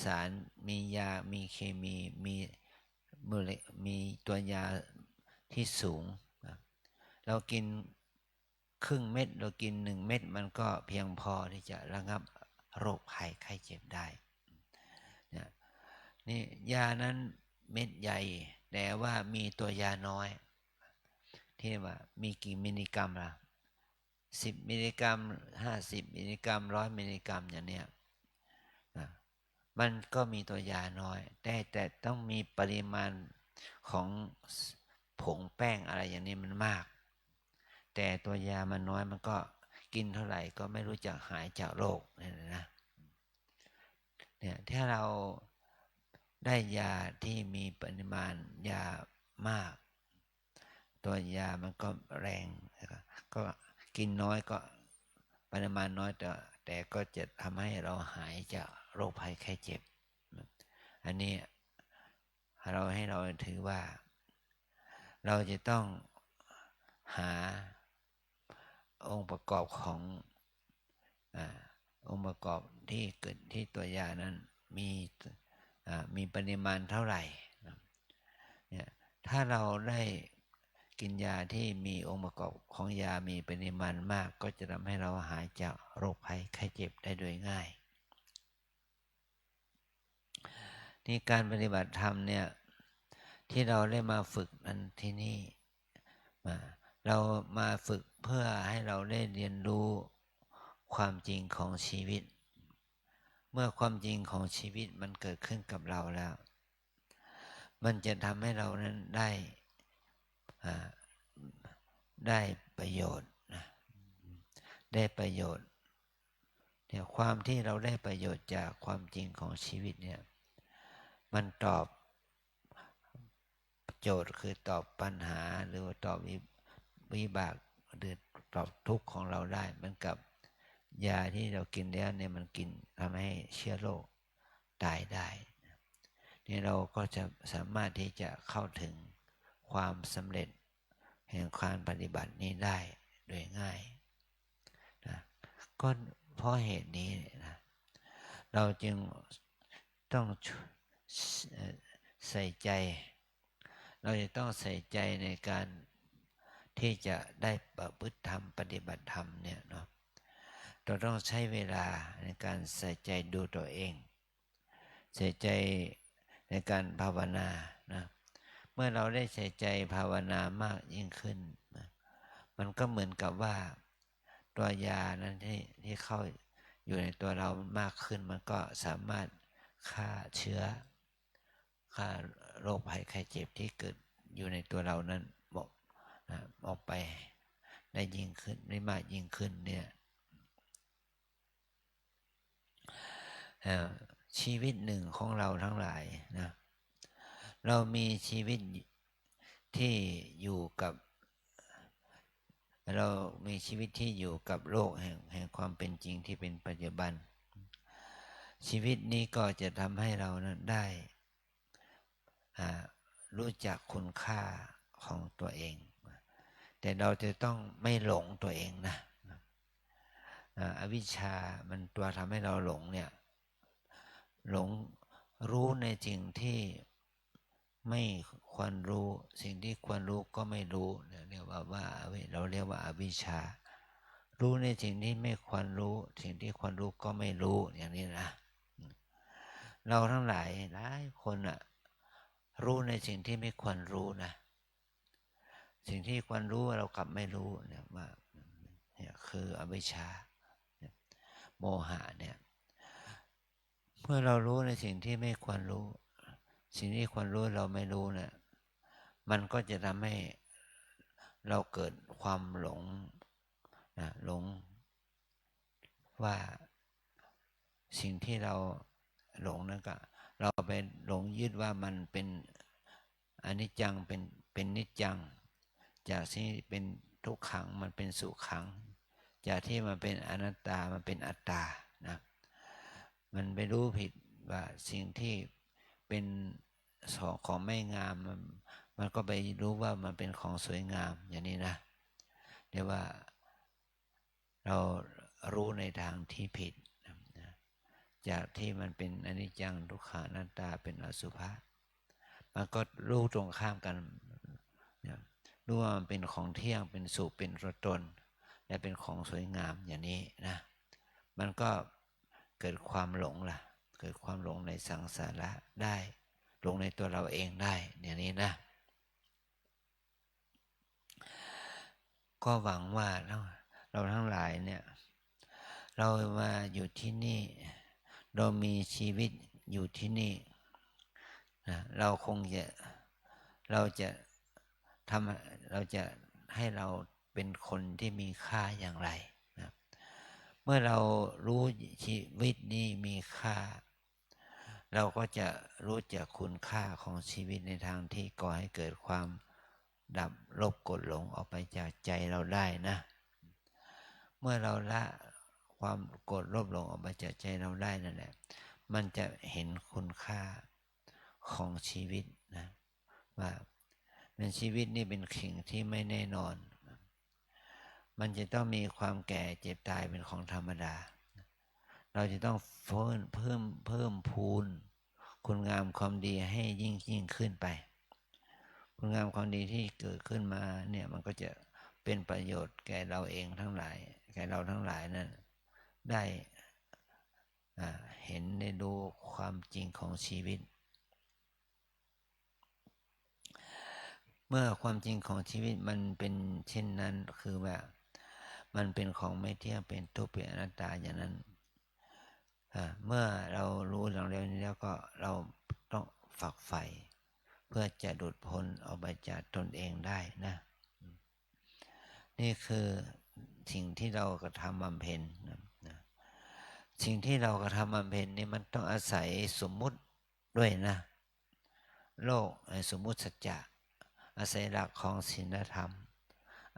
สารมียามีเคมีมีตัวยาที่สูงเรากินครึ่งเม็ดเรากิน1 เม็ดมันก็เพียงพอที่จะระงับโรคภัยไข้เจ็บได้นี่ยานั้นเม็ดใหญ่แต่ว่ามีตัวยาน้อยที่ว่ามีกี่มิลลิกรัมล่ะ10 มิลลิกรัม50 มิลลิกรัม100 มิลลิกรัมอย่างเนี้ยมันก็มีตัวยาน้อยแต่ต้องมีปริมาณของผงแป้งอะไรอย่างนี้มันมากแต่ตัวยามันน้อยมันก็กินเท่าไหร่ก็ไม่รู้จักหายจากโรคเนี่ยนะเนี่ยถ้าเราได้ยาที่มีปริมาณยามากตัวยามันก็แรงก็กินน้อยก็ปริมาณน้อยแต่ก็จะทำให้เราหายจากโรคภัยไข้เจ็บอันนี้ให้เราถือว่าเราจะต้องหาองค์ประกอบขององค์ประกอบที่เกิดที่ตัวยานั้นมีปริมาณเท่าไหร่เนี่ยถ้าเราได้กินยาที่มีองค์ประกอบของยามีปริมาณมากก็จะทำให้เราหายจากโรคภัยไข้เจ็บได้โดยง่ายนี่การปฏิบัติธรรมเนี่ยที่เราได้มาฝึกนั้นที่นี่เรามาฝึกเพื่อให้เราได้เรียนรู้ความจริงของชีวิตเมื่อความจริงของชีวิตมันเกิดขึ้นกับเราแล้วมันจะทำให้เรานั้นได้ประโยชน์นะได้ประโยชน์ เนี่ยความที่เราได้ประโยชน์จากความจริงของชีวิตเนี่ยมันตอบโจทย์คือตอบปัญหาหรือว่าตอบวิบากหรือตอบทุกข์ของเราได้เหมือนกับยาที่เรากินแล้วเนี่ยมันกินทำให้เชื้อโรคตายได้นี่เราก็จะสามารถที่จะเข้าถึงความสำเร็จแห่งการปฏิบัตินี้ได้โดยง่ายนะก็เพราะเหตุนี้นะเราจึงต้องใส่ใจเราจะต้องใส่ใจในการที่จะได้ประพฤติธรรมปฏิบัติธรรมเนี่ยเนาะเราต้องใช้เวลาในการใส่ใจดูตัวเองใส่ใจในการภาวนานะเมื่อเราได้ใส่ใจภาวนามากยิ่งขึ้นนะมันก็เหมือนกับว่าตัวยานั้นที่เข้าอยู่ในตัวเรามากขึ้นมันก็สามารถฆ่าเชื้อฆ่าโรคภัยไข้เจ็บที่เกิดอยู่ในตัวเรานั้นออกไปได้ยิ่งขึ้นได้มากยิ่งขึ้นเนี่ยชีวิตหนึ่งของเราทั้งหลายนะเรามีชีวิตที่อยู่กับเรามีชีวิตที่อยู่กับโลกแห่งความเป็นจริงที่เป็นปัจจุบันชีวิตนี้ก็จะทำให้เรานั้นได้รู้จักคุณค่าของตัวเองแต่เราจะต้องไม่หลงตัวเองนะอวิชชามันตัวทำให้เราหลงเนี่ยหลงรู้ในสิ่งที่ไม่ควรรู้สิ่งที่ควรรู้ก็ไม่รู้เรียกว่าเราเรียกว่าอวิชชารู้ในสิ่งที่ไม่ควรรู้สิ่งที่ควรรู้ก็ไม่รู้อย่างนี้นะเราทั้งหลายหลายคนรู้ในสิ่งที่ไม่ควรรู้นะสิ่งที่ควรรู้เรากลับไม่รู้เนี่ยว่าเนี่ยคืออวิชชาโมหะเนี่ยเมื่อเรารู้ในสิ่งที่ไม่ควรรู้สิ่งที่ควรรู้เราไม่รู้เนี่ยมันก็จะทำให้เราเกิดความหลงหลงว่าสิ่งที่เราหลงนั่นก็เราไปหลงยึดว่ามันเป็นอนิจจังเป็นนิจจังจากที่เป็นทุกขังมันเป็นสุขังจากที่มันเป็นอนัตตามันเป็นอัตตานะมันไปรู้ผิดว่าสิ่งที่เป็นของไม่งามมันก็ไปรู้ว่ามันเป็นของสวยงามอย่างนี้นะเรียกว่าเรารู้ในทางที่ผิดจากที่มันเป็นอนิจจังทุกขังอนัตตาเป็นอสุภะมันก็รู้ตรงข้ามกันรู้ว่ามันเป็นของเที่ยงเป็นสุขเป็นตัวตนและเป็นของสวยงามอย่างนี้นะมันก็เกิดความหลงล่ะเกิดความหลงในสังสาระได้หลงในตัวเราเองได้อย่างนี้นะก็หวังว่าเราทั้งหลายเนี่ยเรามาอยู่ที่นี่เรามีชีวิตอยู่ที่นี่นะเราจะให้เราเป็นคนที่มีค่าอย่างไรนะเมื่อเรารู้ชีวิตนี้มีค่าเราก็จะรู้จักคุณค่าของชีวิตในทางที่ก่อให้เกิดความดับโลภโกรธหลงออกไปจากใจเราได้นะเมื่อเราละความโกรธโลภหลงออกไปจากใจเราได้นั่นแหละมันจะเห็นคุณค่าของชีวิตนะว่าในชีวิตนี่เป็นสิ่งที่ไม่แน่นอนมันจะต้องมีความแก่เจ็บตายเป็นของธรรมดาเราจะต้องเพิ่มพูนคุณงามความดีให้ยิ่งขึ้นไปคุณงามความดีที่เกิดขึ้นมาเนี่ยมันก็จะเป็นประโยชน์แก่เราเองทั้งหลายแก่เราทั้งหลายนั้นได้เห็นได้ดูความจริงของชีวิตเมื่อความจริงของชีวิตมันเป็นเช่นนั้นคือว่ามันเป็นของไม่เที่ยงเป็นทุกข์เป็นอนัตตาอย่างนั้นเมื่อเรารู้อย่างเร็วนี้แล้วก็เราต้องฝักใฝ่เพื่อจะหลุดพ้นออกไปจากตนเองได้นะนี่คือสิ่งที่เรากระทำบำเพ็ญนะ สิ่งที่เรากระทำบำเพ็ญนี่มันต้องอาศัยสมมุติด้วยนะโลกสมมุติสัจจะอาศัยหลักของศีลธรรม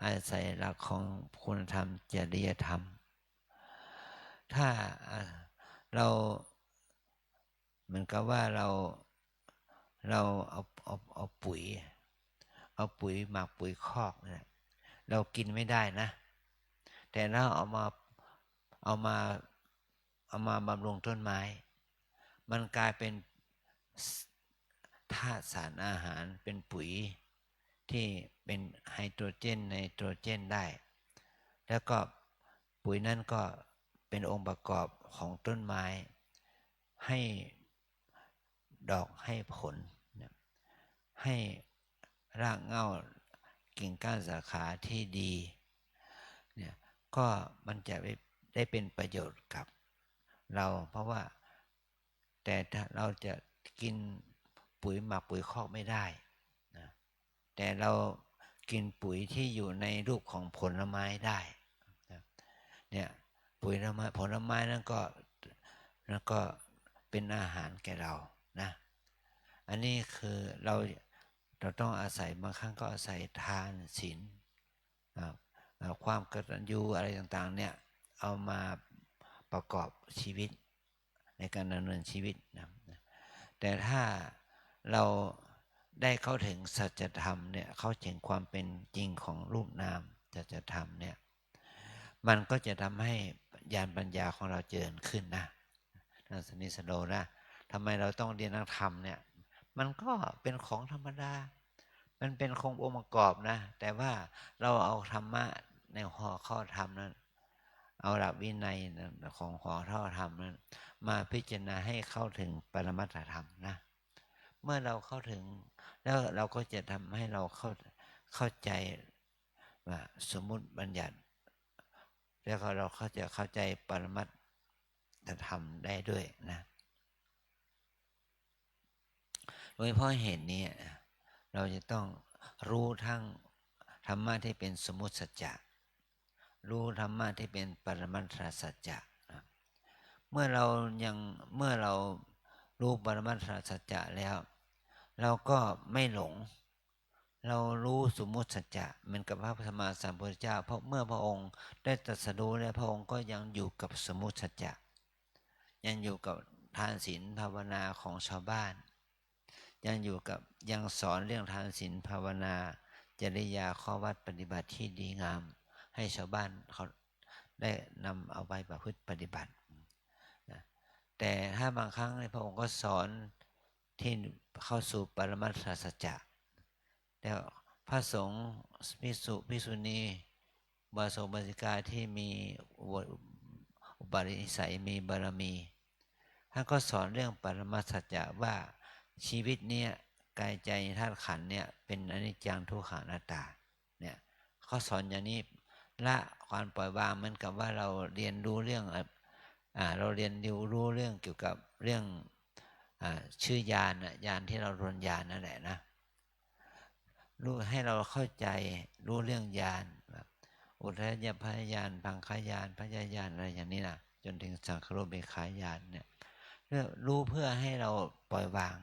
อาศัยหลักของคุณธรรมจริยธรรมถ้าเราเหมือนกับว่าเราเอาปุ๋ยหมักปุ๋ยคอกเนี่ยเรากินไม่ได้นะแต่เราเอามาบำรุงต้นไม้มันกลายเป็นธาตุสารอาหารเป็นปุ๋ยที่เป็นไฮโดรเจนไนโตรเจนได้แล้วก็ปุ๋ยนั่นก็เป็นองค์ประกอบของต้นไม้ให้ดอกให้ผลให้รากเหง้ากิ่งก้านสาขาที่ดีเนี่ยก็มันจะได้เป็นประโยชน์กับเราเพราะว่าแต่ถ้าเราจะกินปุ๋ยหมักปุ๋ยคอกไม่ได้นะแต่เรากินปุ๋ยที่อยู่ในรูปของผลไม้ได้นะเนี่ยปุ๋ยผลไม้นั่นก็เป็นอาหารแก่เรานะอันนี้คือเราต้องอาศัยบางครั้งก็อาศัยทานศีลความกตัญญูอะไรต่างๆเนี่ยเอามาประกอบชีวิตในการดำเนินชีวิตนะแต่ถ้าเราได้เข้าถึงสัจธรรมเนี่ยเข้าถึงความเป็นจริงของรูปนามสัจธรรมเนี่ยมันก็จะทำให้ญาณปัญญาของเราเจริญขึ้นนะท่านสนิสโลนะทำไมเราต้องเรียนนักธรรมเนี่ยมันก็เป็นของธรรมดามันเป็นองค์ประกอบนะแต่ว่าเราเอาธรรมะในหัวข้อธรรมนั้นเอาหลักวินัยของหัวข้อธรรมนั้นมาพิจารณาให้เข้าถึงปรมัตถธรรมนะเมื่อเราเข้าถึงแล้วเราก็จะทำให้เราเข้าใจว่าสมมุติบัญญัติแล้วก็เราจะเข้าใจปรมัตถธรรมได้ด้วยนะโดยเพราะเหตุนี้เราจะต้องรู้ทั้งธรรมะที่เป็นสมมุติสัจจะรู้ธรรมะที่เป็นปรมัตถสัจจะเมื่อเรารู้ปรมัตถสัจจะแล้วเราก็ไม่หลงเรารู้สมมุติสัจจะเหมือนกับพระสัมมาสัมพุทธเจ้าเพราะเมื่อพระองค์ได้ตรัสรู้แล้วพระองค์ก็ยังอยู่กับสมมุติสัจจะยังอยู่กับทานศีลภาวนาของชาวบ้านยังสอนเรื่องทานศีลภาวนาจริยาข้อวัดปฏิบัติที่ดีงามให้ชาวบ้านเขาได้นำเอาไปประพฤติปฏิบัตินะแต่ถ้าบางครั้งพระองค์ก็สอนที่เข้าสู่ปรมัตถสัจจะแล้วพระสงฆ์ภิกษุณีบาสกบาสิกาที่มีอุปนิสัยมีบารมีท่านก็สอนเรื่องปรมัตถสัจจะว่าชีวิตเนี่ยกายใจธาตุขันธ์เนี่ยเป็นอนิจจังทุกขังอนัตตาเนี่ยเขาสอนอย่างนี้ละความปล่อยวางเหมือนกับว่าเราเรียนรู้เรื่องเราเรียนรู้เรื่องเกี่ยวกับเรื่องชื่อญาณที่เราเรียนญาณนั่นแหละนะรู้ให้เราเข้าใจรู้เรื่องญาณอุทยพยานพังคญาณพยญาณอะไรอย่างนี้นะจนถึงสังคโรเบขายานเนี่ยรู้เพื่อให้เราปล่อยวาง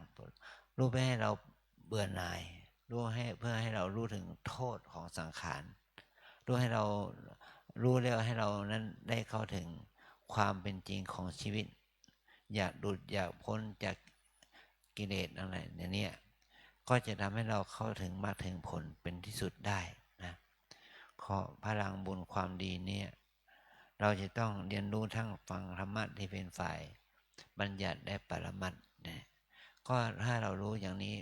รู้เพื่อให้เราเบื่อหน่ายเพื่อให้เรารู้ถึงโทษของสังขารรู้ให้เรารู้แล้วให้เรานั้นได้เข้าถึงความเป็นจริงของชีวิตอยากดุดอยากพ้นจากกิเลสอะไรเนี่ยก็จะทำให้เราเข้าถึงมากถึงผลเป็นที่สุดได้นะขอพลังบุญความดีเนี่ยเราจะต้องเรียนรู้ทั้งฟังธรรมะที่เป็นฝ่ายบัญญัติและปรมัตถ์นะก็ถ้าเรารู้อย่างนี้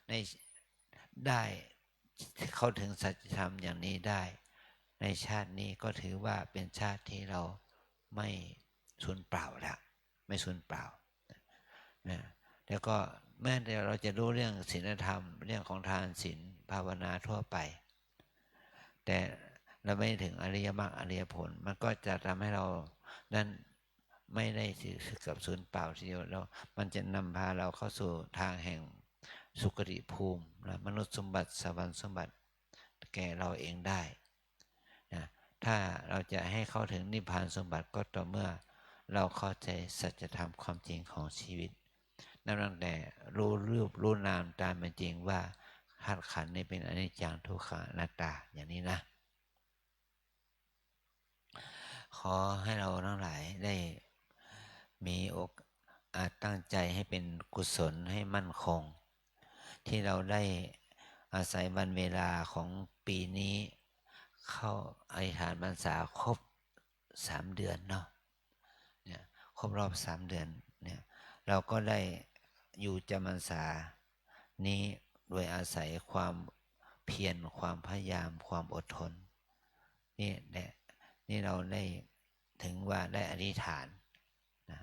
ได้เข้าถึงสัจธรรมอย่างนี้ได้ในชาตินี้ก็ถือว่าเป็นชาติที่เราไม่สูญเปล่าแล้วไม่สูญเปล่านะแล้วก็แม้แต่เราจะรู้เรื่องศีลธรรมเรื่องของทานศีลภาวนาทั่วไปแต่เราไม่ถึงอริยมรรคอริยผลมันก็จะทำให้เรานั้นไม่ได้ถึงกับสูญเปล่าทีเดียวแล้วมันจะนำพาเราเข้าสู่ทางแห่งสุคติภูมิและมนุษย์สมบัติสวรรค์สมบัติแก่เราเองได้นะถ้าเราจะให้เข้าถึงนิพพานสมบัติก็ต่อเมื่อ เราเข้าใจสัจธรรมความจริงของชีวิตนับตั้งแต่รู้รูปรู้นามตามเป็นจริงว่าธาตุขันธ์นี้เป็นอนิจจังทุกขังอนัตตาอย่างนี้นะขอให้เราทั้งหลายได้มีโอกาสตั้งใจให้เป็นกุศลให้มั่นคงที่เราได้อาศัยวันเวลาของปีนี้เข้าอธิษฐานพรรษาครบ3 เดือนเนาะเนี่ยครบรอบ3 เดือนเนี่ยเราก็ได้อยู่จำพรรษานี้โดยอาศัยความเพียรความพยายามความอดทนนี่แหละนี่เราได้ถึงว่าได้อธิษฐาน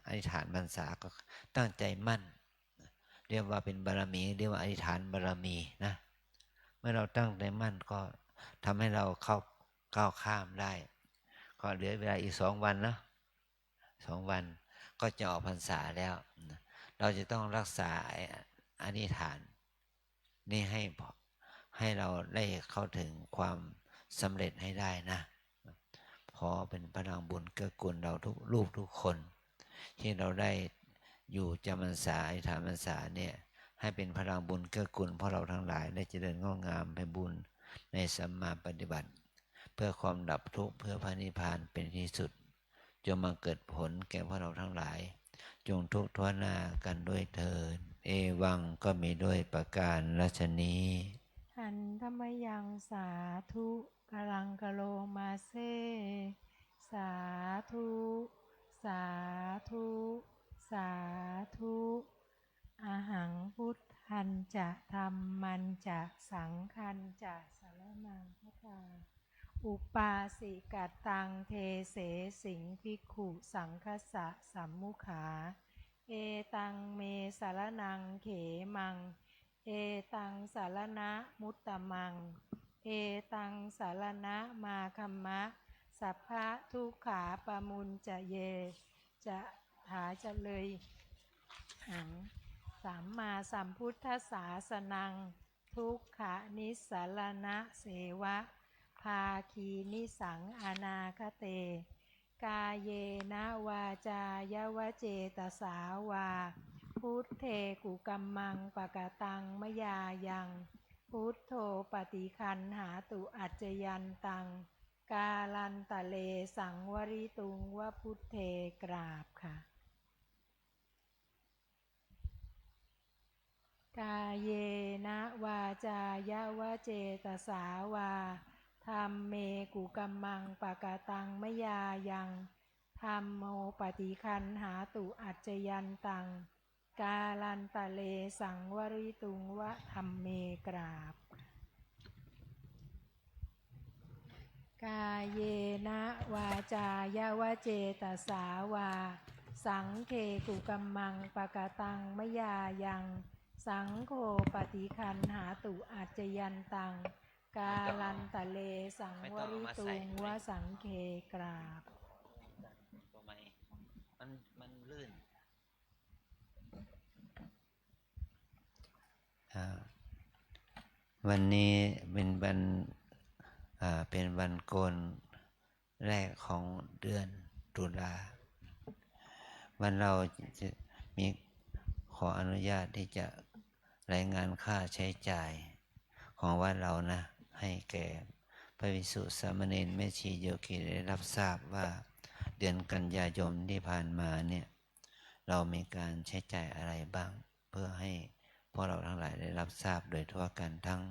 อธิษฐานพรรษาก็ตั้งใจมั่นเรียกว่าเป็นบารมีเรียกว่าอธิษฐานบารมีนะเมื่อเราตั้งใจมั่นก็ทำให้เราก้าวข้ามได้ก็เหลือเวลาอีก2 วันนะ2 วันก็จะออกพรรษาแล้วเราจะต้องรักษาอธิษฐานนี่ให้เราได้เข้าถึงความสำเร็จให้ได้นะพอเป็นพลังบุญเกื้อกูลเราทุกรูปทุกคนที่เราได้อยู่จำพรรษาอธิษฐานพรรษาเนี่ยให้เป็นพลังบุญเกื้อกูลเพราะเราทั้งหลายได้เจริญงอกงามไปบุญในสัมมาปฏิบัติเพื่อความดับทุกข์เพื่อพระนิพพานเป็นที่สุดจงมาเกิดผลแก่พวกเราทั้งหลายจงทุกข์ทวหน้ากันด้วยเถิดเอวังก็มีด้วยประการราชนี้หันธรรมยังสาธุกะลังกะโลมาเซสาธุสาธุสาธุอาหังพุทธันจะธัมมันจะสังฆันจะสรณังคัจฉาอุปาสิกัตตังเทเสสิงภิกขุสังคัสสะสัมมุขาเอตังเมสรณังเขมังเอตังสารณะมุตตมังเอตังสารณะมาคัมมะสัพพะทุกขาปะมุญจะเยจะหาจะเลยหังสัมมาสัมพุทธัสสะสนังทุกขนิสรณะเสวะภาคีนิสังอนาคเตกาเยนะวาจายวเจตสาวาพุทเทกุกัมมังปะกะตังมยายังพุทโธปฏิคันหาตุอัจจยันตังกาลันตะเลสังวริตุงวพุทเทกราบค่ะกาเยนะวาจายวเจตสาวาธัมเมกุกัมมังปะกะตังมยายังธัมโมปฏิคันหาตุอัจจยันตังกาลันตะเลสังวริตุงวะธัมเมกราบกาเยนะวาจายวเจตสาวาสังเคกุกัมมังปะกะตังมยายังสังโฆปฏิคันหาตุอัจจยันตังกาลันตะเลสังวริตุงวะสังเคกราบมันลื่นวันนี้เป็นวันโกนแรกของเดือนตุลาวันเราจะมีขออนุญาตที่จะรายงานค่าใช้จ่ายของวัดเรานะให้แก่พระภิกษุสามเณรแม่ชีโยคีได้รับทราบว่าเดือนกันยายนที่ผ่านมาเนี่ยเรามีการใช้จ่ายอะไรบ้างเพื่อให้พวกเราทั้งหลายได้รับทราบโดยทั่วกันทั้ง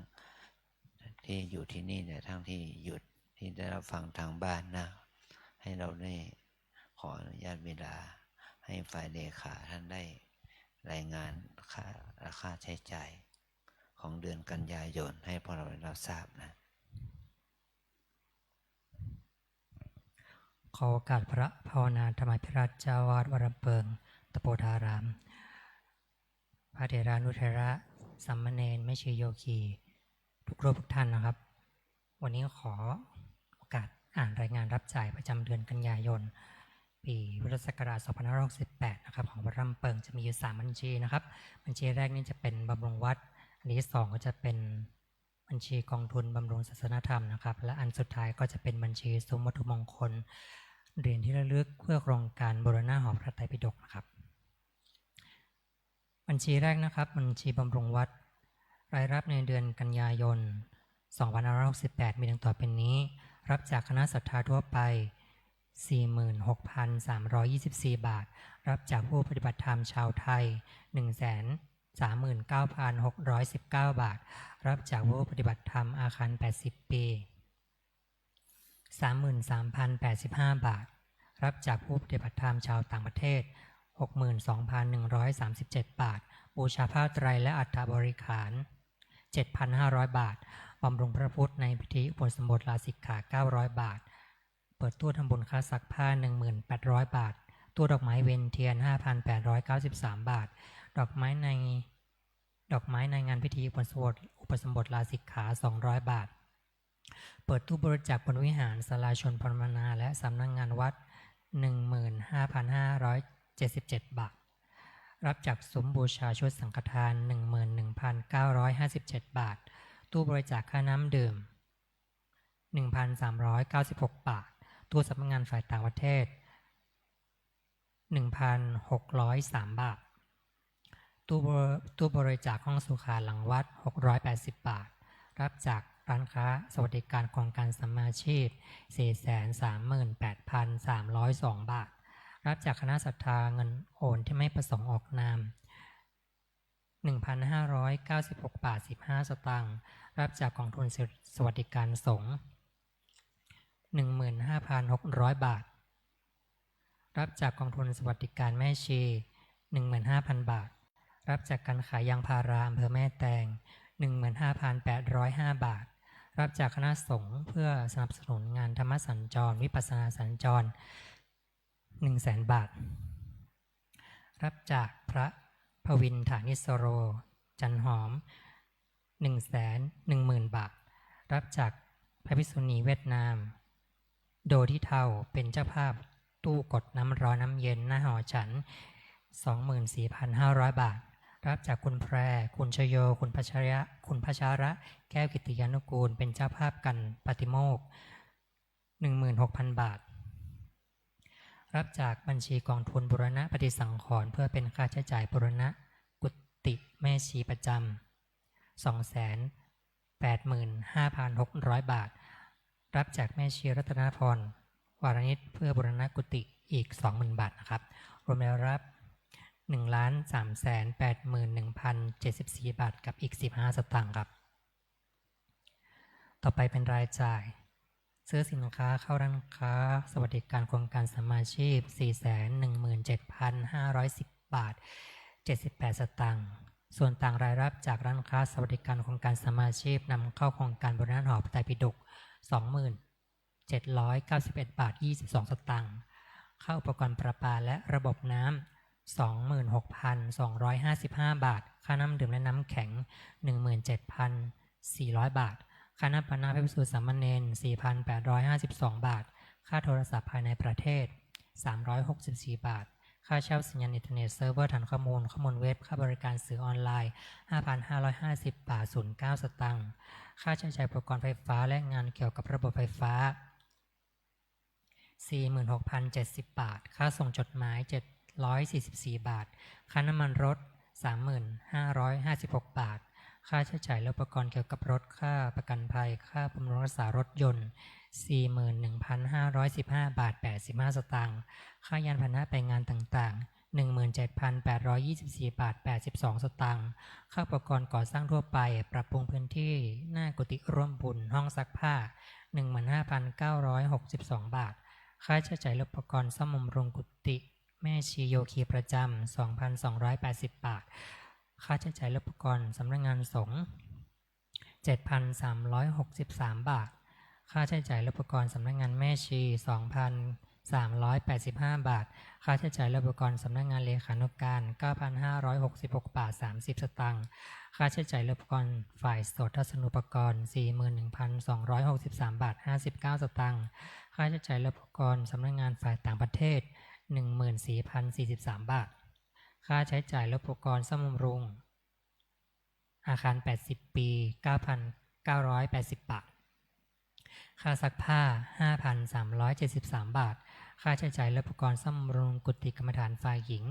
ที่อยู่ที่นี่และทั้งที่หยุดที่ได้รับฟังทางบ้านนะให้เราได้ขออนุญาตเวลาให้ฝ่ายเลขาท่านได้รายงานค่าใช้จ่ายของเดือนกันยายนให้พวกเราได้รับทราบนะขอโอกาสพระภาวนาธรรมภิราชเจ้าวาดวรเปิงตโปธารามพระเถรานุเถระสัมมเนรแม่ชีโยคีทุกรูปทุกท่านนะครับ วันนี้ขอโอกาสอ่านรายงานรับจ่ายประจำเดือนกันยายนปีพุทธศักราช2568นะครับของวัดร่ำเปิงจะมีอยู่3บัญชีนะครับบัญชีแรกนี่จะเป็นบำรุงวัดอันที่2ก็จะเป็นบัญชีกองทุนบำรุงศาสนธรรมนะครับและอันสุดท้ายก็จะเป็นบัญชีซุ้มวัตถุมงคล เหรียญที่ระลึกเพื่อโครงการบูรณะหอพระไตรปิฎกนะครับบัญชีแรกนะครับบัญชีบำรุงวัดรายรับในเดือนกันยายน 2568 มีดังต่อไปนี้ รับจากคณะศรัทธาทั่วไป 46,324 บาทรับจากผู้ปฏิบัติธรรมชาวไทย 139,619 บาทรับจากผู้ปฏิบัติธรรมอาคาร80 ปี 33,085 บาทรับจากผู้ปฏิบัติธรรมชาวต่างประเทศ 62,137 บาทบูชาผ้าไตรและอัฐบริขาร 7,500 บาทบำรุงพระพุทธในพิธีอุปสมบทลาสิกขา 900 บาทเปิดตู้ทำบุญค่าซักผ้า 1,800 บาทตู้ดอกไม้เวียนเทียน 5,893 บาทดอกไม้ในงานพิธีอุปสมบทลาสิกขา 200 บาทเปิดตู้บริจาคบนวิหารศาลาชนพรมนาและสำนักงานวัด 15,577 บาทรับจากสมบูชาชุดสังฆทาน 11,957 บาทตู้บริจาคค่าน้ำดื่ม 1,396 บาทตู้สำนักงานฝ่ายต่างประเทศ 1,603 บาทตู้บริจาคห้องสุขาหลังวัด 680 บาทรับจากร้านค้าสวัสดิการโครงการสัมมาชีพ 438,302 บาทรับจากคณะศรัทธาเงินโอนที่ไม่ประสงค์ออกนาม 1,596 บาท 15 สตางค์รับจากกองทุนสวัสดิการสงฆ์ 15,600 บาทรับจากกองทุนสวัสดิการแม่ชี 15,000 บาทรับจากการขายยางพาราอำเภอแม่แตง 15,805 บาทรับจากคณะสงฆ์เพื่อสนับสนุนงานธรรมสัญจรวิปัสสนาสัญจร 100,000 บาทรับจากพระภวินฐานิสโรจันหอม 110,000 บาทรับจากพระภิกษุณีเวียดนามโดที่เท่าเป็นเจ้าภาพตู้กดน้ำร้อนน้ำเย็นหน้าหอฉัน 24,500 บาทรับจากคุณแพรคุณชโยคุณพัชระแก้วกิตติยานุกูลเป็นเจ้าภาพกันปฏิโมกข์ 16,000 บาทรับจากบัญชีกองทุนบูรณะปฏิสังขรณ์เพื่อเป็นค่าใช้จ่ายบูรณะกุฏิแม่ชีประจำ 285,600 บาทรับจากแม่ชีรัตนพรวารนิชเพื่อบูรณะกุฏิอีก 20,000 บาทนะครับรวมแล้วรับ 1,381,074 บาทกับอีก 15 สตางค์ครับต่อไปเป็นรายจ่ายซื้อสินค้าเข้าร้านค้าสวัสดิการโครงการสัมมาชีพ 417,510 บาท 78 สตางค์ส่วนต่างรายรับจากร้านค้าสวัสดิการโครงการสัมมาชีพนำเข้าโครงการบูรณะหอพระไตรปิฎก 27,791 บาท 22 สตางค์เข้าอุปกรณ์ประปาและระบบน้ำ 26,255 บาทค่าน้ำดื่มและน้ำแข็ง 17,400 บาทค่าน้ำปานะพระภิกษุสามเณร 4,852 บาทค่าโทรศัพท์ภายในประเทศ 364 บาทค่าเช่าสัญญาณอินเทอร์เน็ตเซิร์ฟเวอร์ฐานข้อมูลเว็บค่าบริการสื่อออนไลน์ 5,550 บาท 09 สตางค์ค่าใช้จ่ายอุปกรณ์ไฟฟ้าและงานเกี่ยวกับระบบไฟฟ้า 46,070 บาทค่าส่งจดหมาย144 บาทค่าน้ำมันรถ 3,556 บาทค่าใช้จ่ายและอุปกรณ์เกี่ยวกับรถค่าประกันภัยค่าบำรุงรักษารถยนต์ 41,515 บาท 85 สตางค์ค่ายานพาหนะไปงานต่างๆ 17,824 บาท 82 สตางค์ค่าอุปกรณ์ก่อสร้างทั่วไปปรับปรุงพื้นที่หน้ากุฏิร่วมบุญห้องซักผ้า 15,962 บาทค่าใช้จ่ายและอุปกรณ์ซ่อมบำรุงกุฏิแม่ชีโยคีประจำ 2,280 บาทค่าใช้จ่ายและอุปกรณ์สำนักงานสงฆ์ 7,363 บาทค่าใช้จ่ายและอุปกรณ์สำนักงานแม่ชี 2,385 บาทค่าใช้จ่ายและอุปกรณ์สำนักงานเลขานุการ 9,566 บาท 30 สตางค์ค่าใช้จ่ายและอุปกรณ์ฝ่ายโสตทัศนูปกรณ์ 41,263 บาท 59 สตางค์ค่าใช้จ่ายและอุปกรณ์สำนักงานฝ่ายต่างประเทศ 14,043 บาทค่าใช้จ่ายและอุปกรณ์ซ่อมบำรุงอาคาร80 ปี 9,980 บาทค่าซักผ้า 5,373 บาท ค่าใช้จ่ายและอุปกรณ์ซ่อมบำรุงกุฏิกรรมฐานฝ่ายหญิง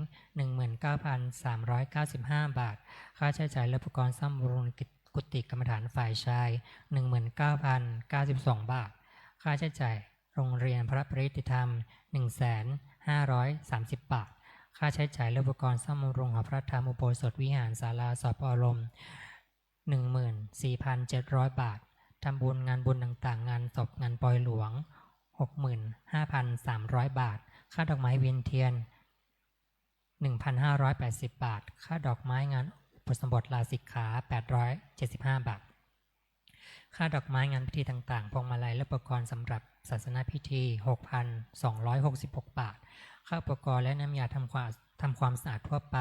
19,395 บาทค่าใช้จ่ายและอุปกรณ์ซ่อมบำรุงกุฏิกรรมฐานฝ่ายชาย 19,092 บาทค่าใช้จ่ายโรงเรียนพระปริยติธรรม 1,530 บาทค่าใช้จ่ายและอุปกรณ์ซ่อมบำรุงหอพระธรรมอุโบสถวิหารศาลาสอบอารมณ์ 14,700 บาททำบุญงานบุญต่างๆงานศพงานปล่อยหลวง 65,300 บาทค่าดอกไม้เวียนเทียน 1,580 บาทค่าดอกไม้งานอุปสมบทลาสิกขา 875 บาทค่าดอกไม้งานพิธีต่างๆพวงมาลัยและอุปกรณ์สำหรับศาสนาพิธี 6,266 บาทค่าอุปกรณ์และน้ำยาทำความสะอาดทั่วไป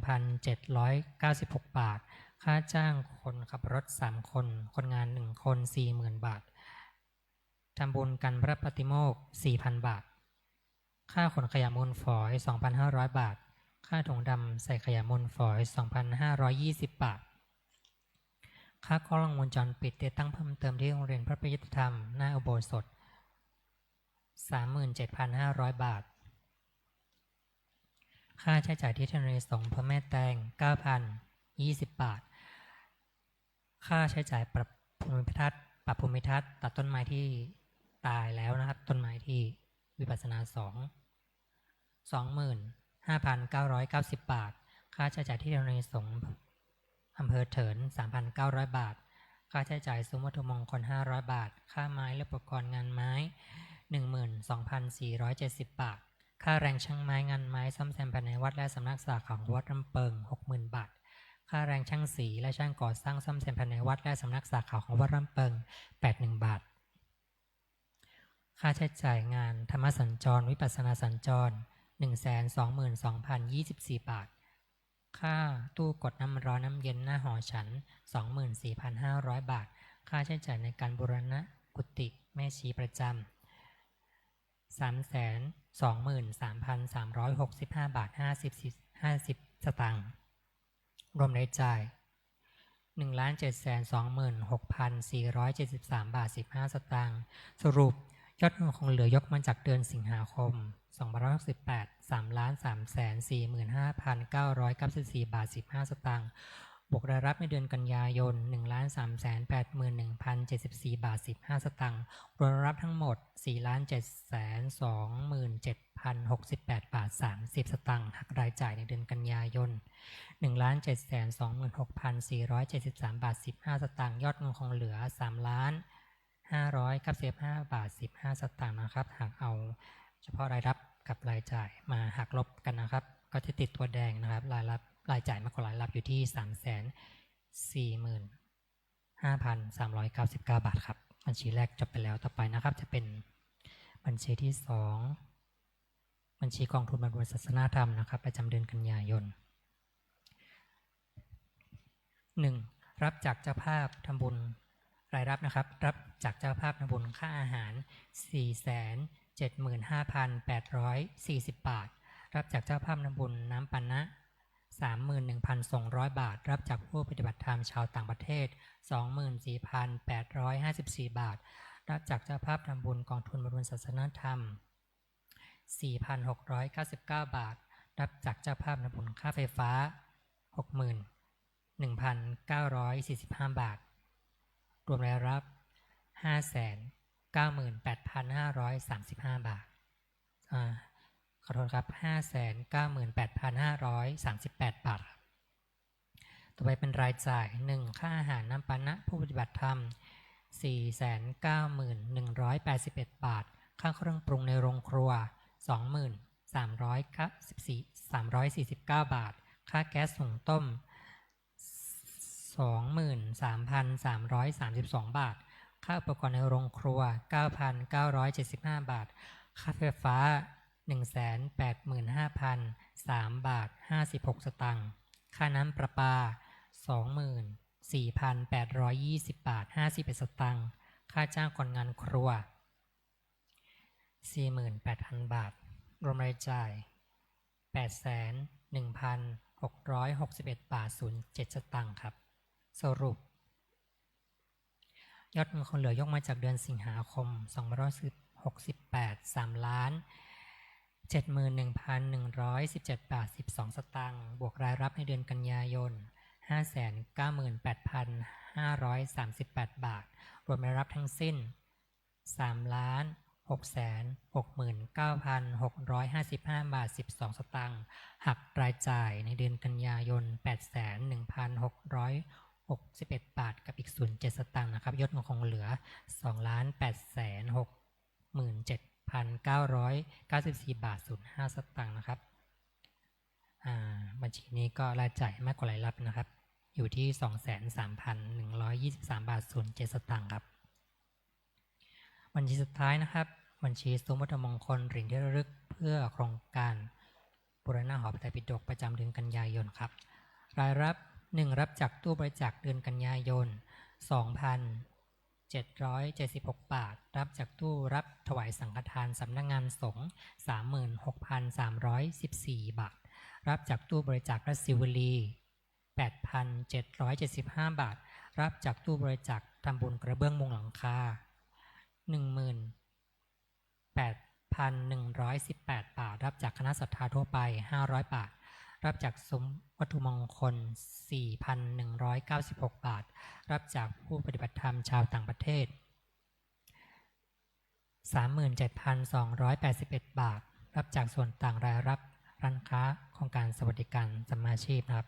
12,796 บาทค่าจ้างคนขับรถ3คนคนงาน1คน 40,000 บาททำบุญกันพระปฏิโมกข์ 4,000 บาทค่าขนขยะมูลฝอย 2,500 บาทค่าถุงดำใส่ขยะมูลฝอย 2,520 บาทค่ากล้องวงจรปิดติดตั้งเพิ่มเติมที่โรงเรียนพระปริยติธรรมหน้าอุโบสถ 37,500 บาทค่าใช้จ่ายที่ทนายสงฆ์พระแม่แตง 9,020 บาทค่าใช้จ่ายปรับภูมิทัศน์ตัดต้นไม้ที่ตายแล้วนะครับต้นไม้ที่วิปัสสนา 25,990 บาทค่าใช้จ่ายที่ทนายสงฆ์อำเภอเถิน 3,900 บาทค่าใช้จ่ายซุ้มวัตถุมงคล 500 บาทค่าไม้และอุปกรณ์งานไม้ 12,470 บาทค่าแรงช่างไม้งานไม้ซ่อมแซมภายในวัดและสำนักสาขาของวัดลำเปิง 60,000 บาทค่าแรงช่างสีและช่างก่อสร้างซ่อมแซมภายในวัดและสำนักสาขาของวัดลำเปิง 81 บาทค่าใช้จ่ายงานธรรมสัญจรวิปัสสนาสัญจร 122,024 บาทค่าตู้กดน้ำร้อนน้ำเย็นหน้าหอฉัน 24,500 บาทค่าใช้จ่ายในการบูรณะกุฏิแม่ชีประจำ 323,365 บาท50 สตางค์รวมรายจ่าย 1,726,473 บาท15 สตางค์สรุปยอดเงินคงเหลือยกมาจากเดือนสิงหาคม2568 3,345,994 บาท15 สตางค์บวกรายรับในเดือนกันยายน 1,381,074 บาท15 สตางค์รวมรายรับทั้งหมด 4,727,068 บาท30 สตางค์หักรายจ่ายในเดือนกันยายน 1,726,473 บาท15 สตางค์ยอดเงินคงเหลือ 3,595 บาท15 สตางค์นะครับหากเอาเฉพาะรายรับกับรายจ่ายมาหักลบกันนะครับก็จะติดตัวแดงนะครับรายจ่ายมากกว่ารายรับอยู่ที่ 345,399 บาทครับบัญชีแรกจบไปแล้วต่อไปนะครับจะเป็นบัญชีที่2บัญชีกองทุนบำรุงศาสนาธรรมนะครับประจำเดือนกันยายน 1. รับจากเจ้าภาพทำบุญรายรับนะครับรับจากเจ้าภาพทำบุญค่าอาหาร 475,840 บาทรับจากเจ้าภาพทำบุญน้ำปันนะ 31,200 บาทรับจากผู้ปฏิบัติธรรมชาวต่างประเทศ 24,854 บาทรับจากเจ้าภาพทำบุญกองทุนบำรุงศาสนธรรม 4,699 บาทรับจากเจ้าภาพทำบุญค่าไฟฟ้า 61,945 บาทรวมรายรับ 598,535 บาทขอโทษครับ 598,538 บาทต่อไปเป็นรายจ่าย 1. ค่าอาหารน้ำปานะผู้ปฏิบัติธรรม 491,181 บาทค่าเครื่องปรุงในโรงครัว 23,349 บาทค่าแก๊สหุงต้ม 23,332 บาทค่าอุปกรณ์ในโรงครัว 9,975 บาทค่าไฟฟ้า 185,003 บาท56 สตางค์ค่าน้ำประปา 24,820 บาท51 สตางค์ค่าจ้างคนงานครัว 48,000 บาทรวมรายจ่าย 81,661 บาท07 สตางค์ครับสรุปยอดเงินคงเหลือยกมาจากเดือนสิงหาคม 3,168 3,71,117 บาท 12 สตางค์บวกรายรับในเดือนกันยายน 598,538 บาทรวมรายรับทั้งสิ้น 3,669,655 บาท 12 สตางค์หักรายจ่ายในเดือนกันยายน 81,661 บาทกับอีก 0.7 สตางค์นะครับยอดเงินคงเหลือ 2,860,994 บาท 05 สตางค์นะครับบัญชีนี้ก็รายจ่ายมากกว่ารายรับนะครับอยู่ที่ 23,123 บาท 07 สตางค์ครับบัญชีสุดท้ายนะครับบัญชีซุ้มวัตถุมงคลเหรียญที่ระลึกเพื่อโครงการบูรณะหอพระไตรปิฎกประจำเดือนกันยายนครับรายรับ 1. รับจากตู้บริจาคเดือนกันยายน 2,776 บาทรับจากตู้รับถวายสังฆทานสำนักงานสงฆ์ 36,314 บาทรับจากตู้บริจาครัศศิวลี 8,775 บาทรับจากตู้บริจาคทำบุญกระเบื้องมุงหลังคา 18,118 บาทรับจากคณะศรัทธาทั่วไป500 บาทรับจากซุ้มวัตถุมงคล 4,196 บาทรับจากผู้ปฏิบัติธรรมชาวต่างประเทศ 37,281 บาทรับจากส่วนต่างรายรับร้านค้าโครงการสวัสดิการสัมมาชีพนะครับ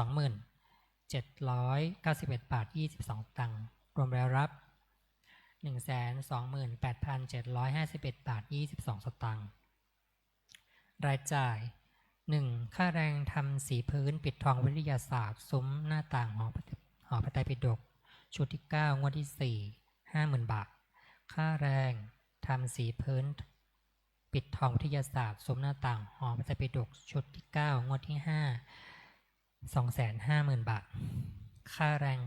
20,791 บาท 22 ตังค์รวมรายรับ 128,751 บาท 22 สตางค์รายจ่าย 1. ค่าแรงทำสีพื้นปิดทองวิทยาศาสตร์ซุ้มหน้าต่างหอพระไตรปิฎกชุดที่ 9 งวดที่ 4 50,000 บาทค่าแรงทำสีพื้นปิดทองวิทยาศาสตร์ซุ้มหน้าต่างหอพระไตรปิฎกชุดที่ 9 งวดที่ 5 250,000 บาทค่าแรง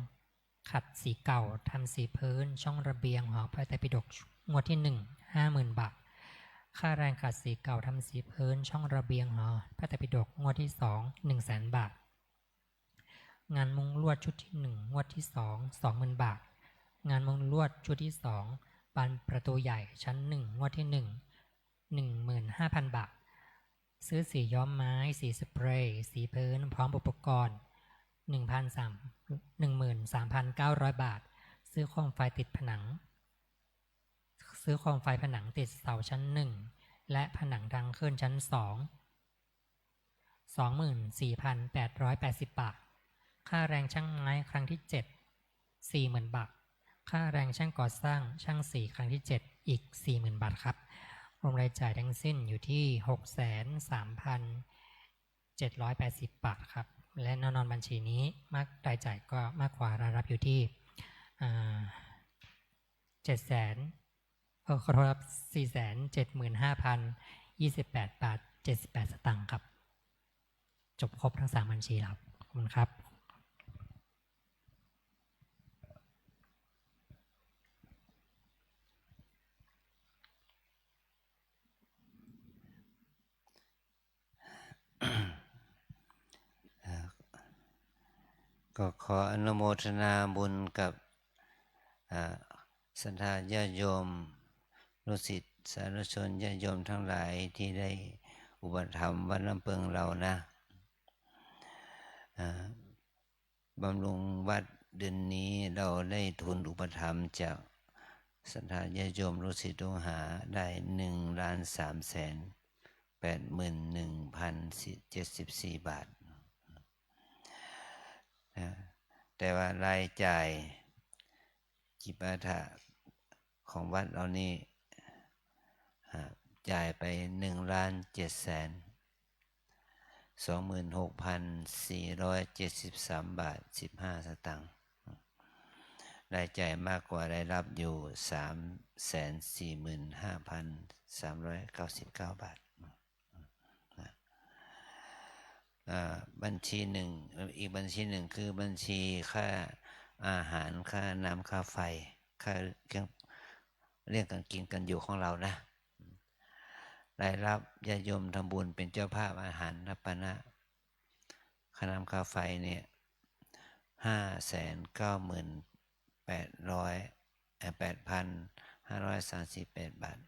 ขัดสีเก่าทำสีพื้นช่องระเบียงหอพระไตรปิฎกงวดที่ 1 50,000 บาทค่าแรงขัดสีเก่าทำสีพื้นช่องระเบียงหอพระไตรปิฎกงวดที่ 2 100,000 บาทงานมุงลวดชุดที่ 1 งวดที่ 2 20,000 บาทงานมุงลวดชุดที่ 2 บานประตูใหญ่ชั้น 1 งวดที่ 1 15,000 บาทซื้อสีย้อมไม้สีสเปรย์สีพื้นพร้อมอุปกรณ์ 13,900 บาทซื้อโคมไฟติดผนังซื้อโคมไฟผนังติดเสาชั้น 1และผนังทางขึ้นชั้น 2 24,880 บาทค่าแรงช่างไม้ครั้งที่ 7 40,000 บาทค่าแรงช่างก่อสร้างช่างสีครั้งที่ 7 อีก 40,000 บาทครับรวมรายจ่ายทั้งสิ้นอยู่ที่ 63,780 บาทครับและแน่นอนบัญชีนี้รายจ่ายก็มากกว่ารายรับอยู่ที่ขอโทษครับ 475,028 บาท 78 สตางค์ครับจบครบทั้ง3บัญชีครับขอบคุณครับก็ขออนุโมทนาบุญกับศรัทธาญาติโยมลูกศิษย์สาธุชนญาติโยมทั้งหลายที่ได้อุปถัมภ์วัดลำเพิงเรานะบำรุงวัดเดือนนี้เราได้ทุนอุปถัมภ์จากศรัทธาญาติโยมลูกศิษย์ลูกหาได้1,381,074 บาทแต่ว่ารายจ่ายจิปาถะของวัดเรานี่จ่ายไป1,726,473 บาท 15 สตางค์รายจ่ายมากกว่ารายรับอยู่ 345,399 บาทบัญชีหนึ่งอีกบัญชีหนึ่งคือบัญชีค่าอาหารค่าน้ำค่าไฟค่าเครื่องเรื่องการกินกันอยู่ของเรานะรายรับญาติโยมทำบุญเป็นเจ้าภาพอาหารนับปะนะค่าน้ำค่าไฟเนี่ย5,9,800 538 บาท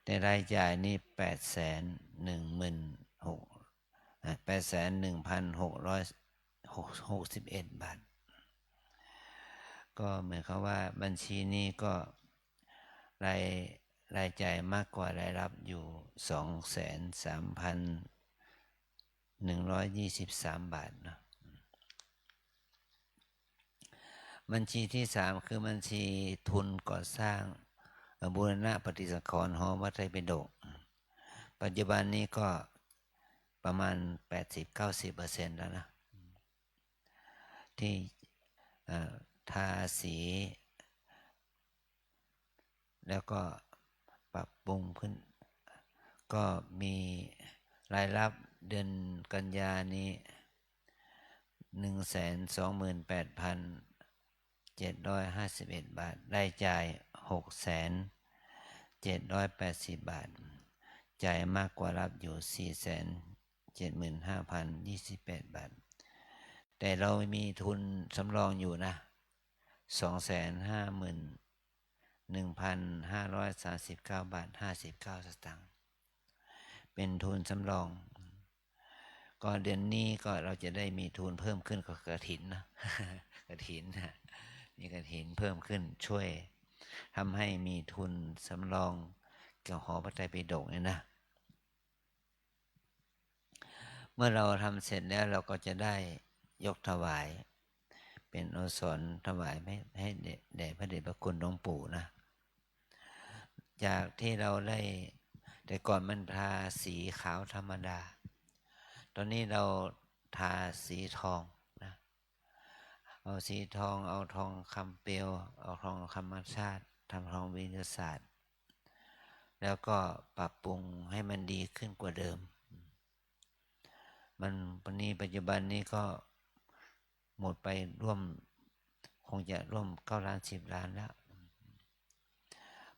แต่รายจ่ายนี่811,661 บาทก็เหมือนกับว่าบัญชีนี้ก็รายจ่ายมากกว่ารายรับอยู่2,3,123 บาทเนาะบัญชีที่3คือบัญชีทุนก่อสร้างบูรณะปฏิสังขรณ์หอวัดไตรปิฎกปัจจุบันนี้ก็ประมาณ 80-90% แล้วนะที่ทาสีแล้วก็ปรับปรุงขึ้นก็มีรายรับเดือนกันยานี้ 128,751 บาทรายจ่าย 6,780 บาทจ่ายมากกว่ารับอยู่ 475,028 บาทแต่เรามีทุนสำรองอยู่นะ 251,539 บาท 59 สตางค์เป็นทุนสำรองก็เดือนนี้ก็เราจะได้มีทุนเพิ่มขึ้นกับกฐินนะกฐินนะมีกฐินเพิ่มขึ้นช่วยทำให้มีทุนสำรองเกี่ยวกับหอพระไตรปิฎกเนี่ยนะเมื่อเราทำเสร็จแล้วเราก็จะได้ยกถวายเป็นอนุสรณ์ถวายให้แด่พระเดชพระคุณหลวงปู่นะจากที่เราได้แต่ก่อนมันทาสีขาวธรรมดาตอนนี้เราทาสีทองนะเอาสีทองเอาทองคำเปลวเอาทองธรรมชาติทำทองวิทยาศาสตร์แล้วก็ปรับปรุงให้มันดีขึ้นกว่าเดิมมันปัจจุบันนี้ก็หมดไปคงจะร่วม9 ล้าน10 ล้านแล้ว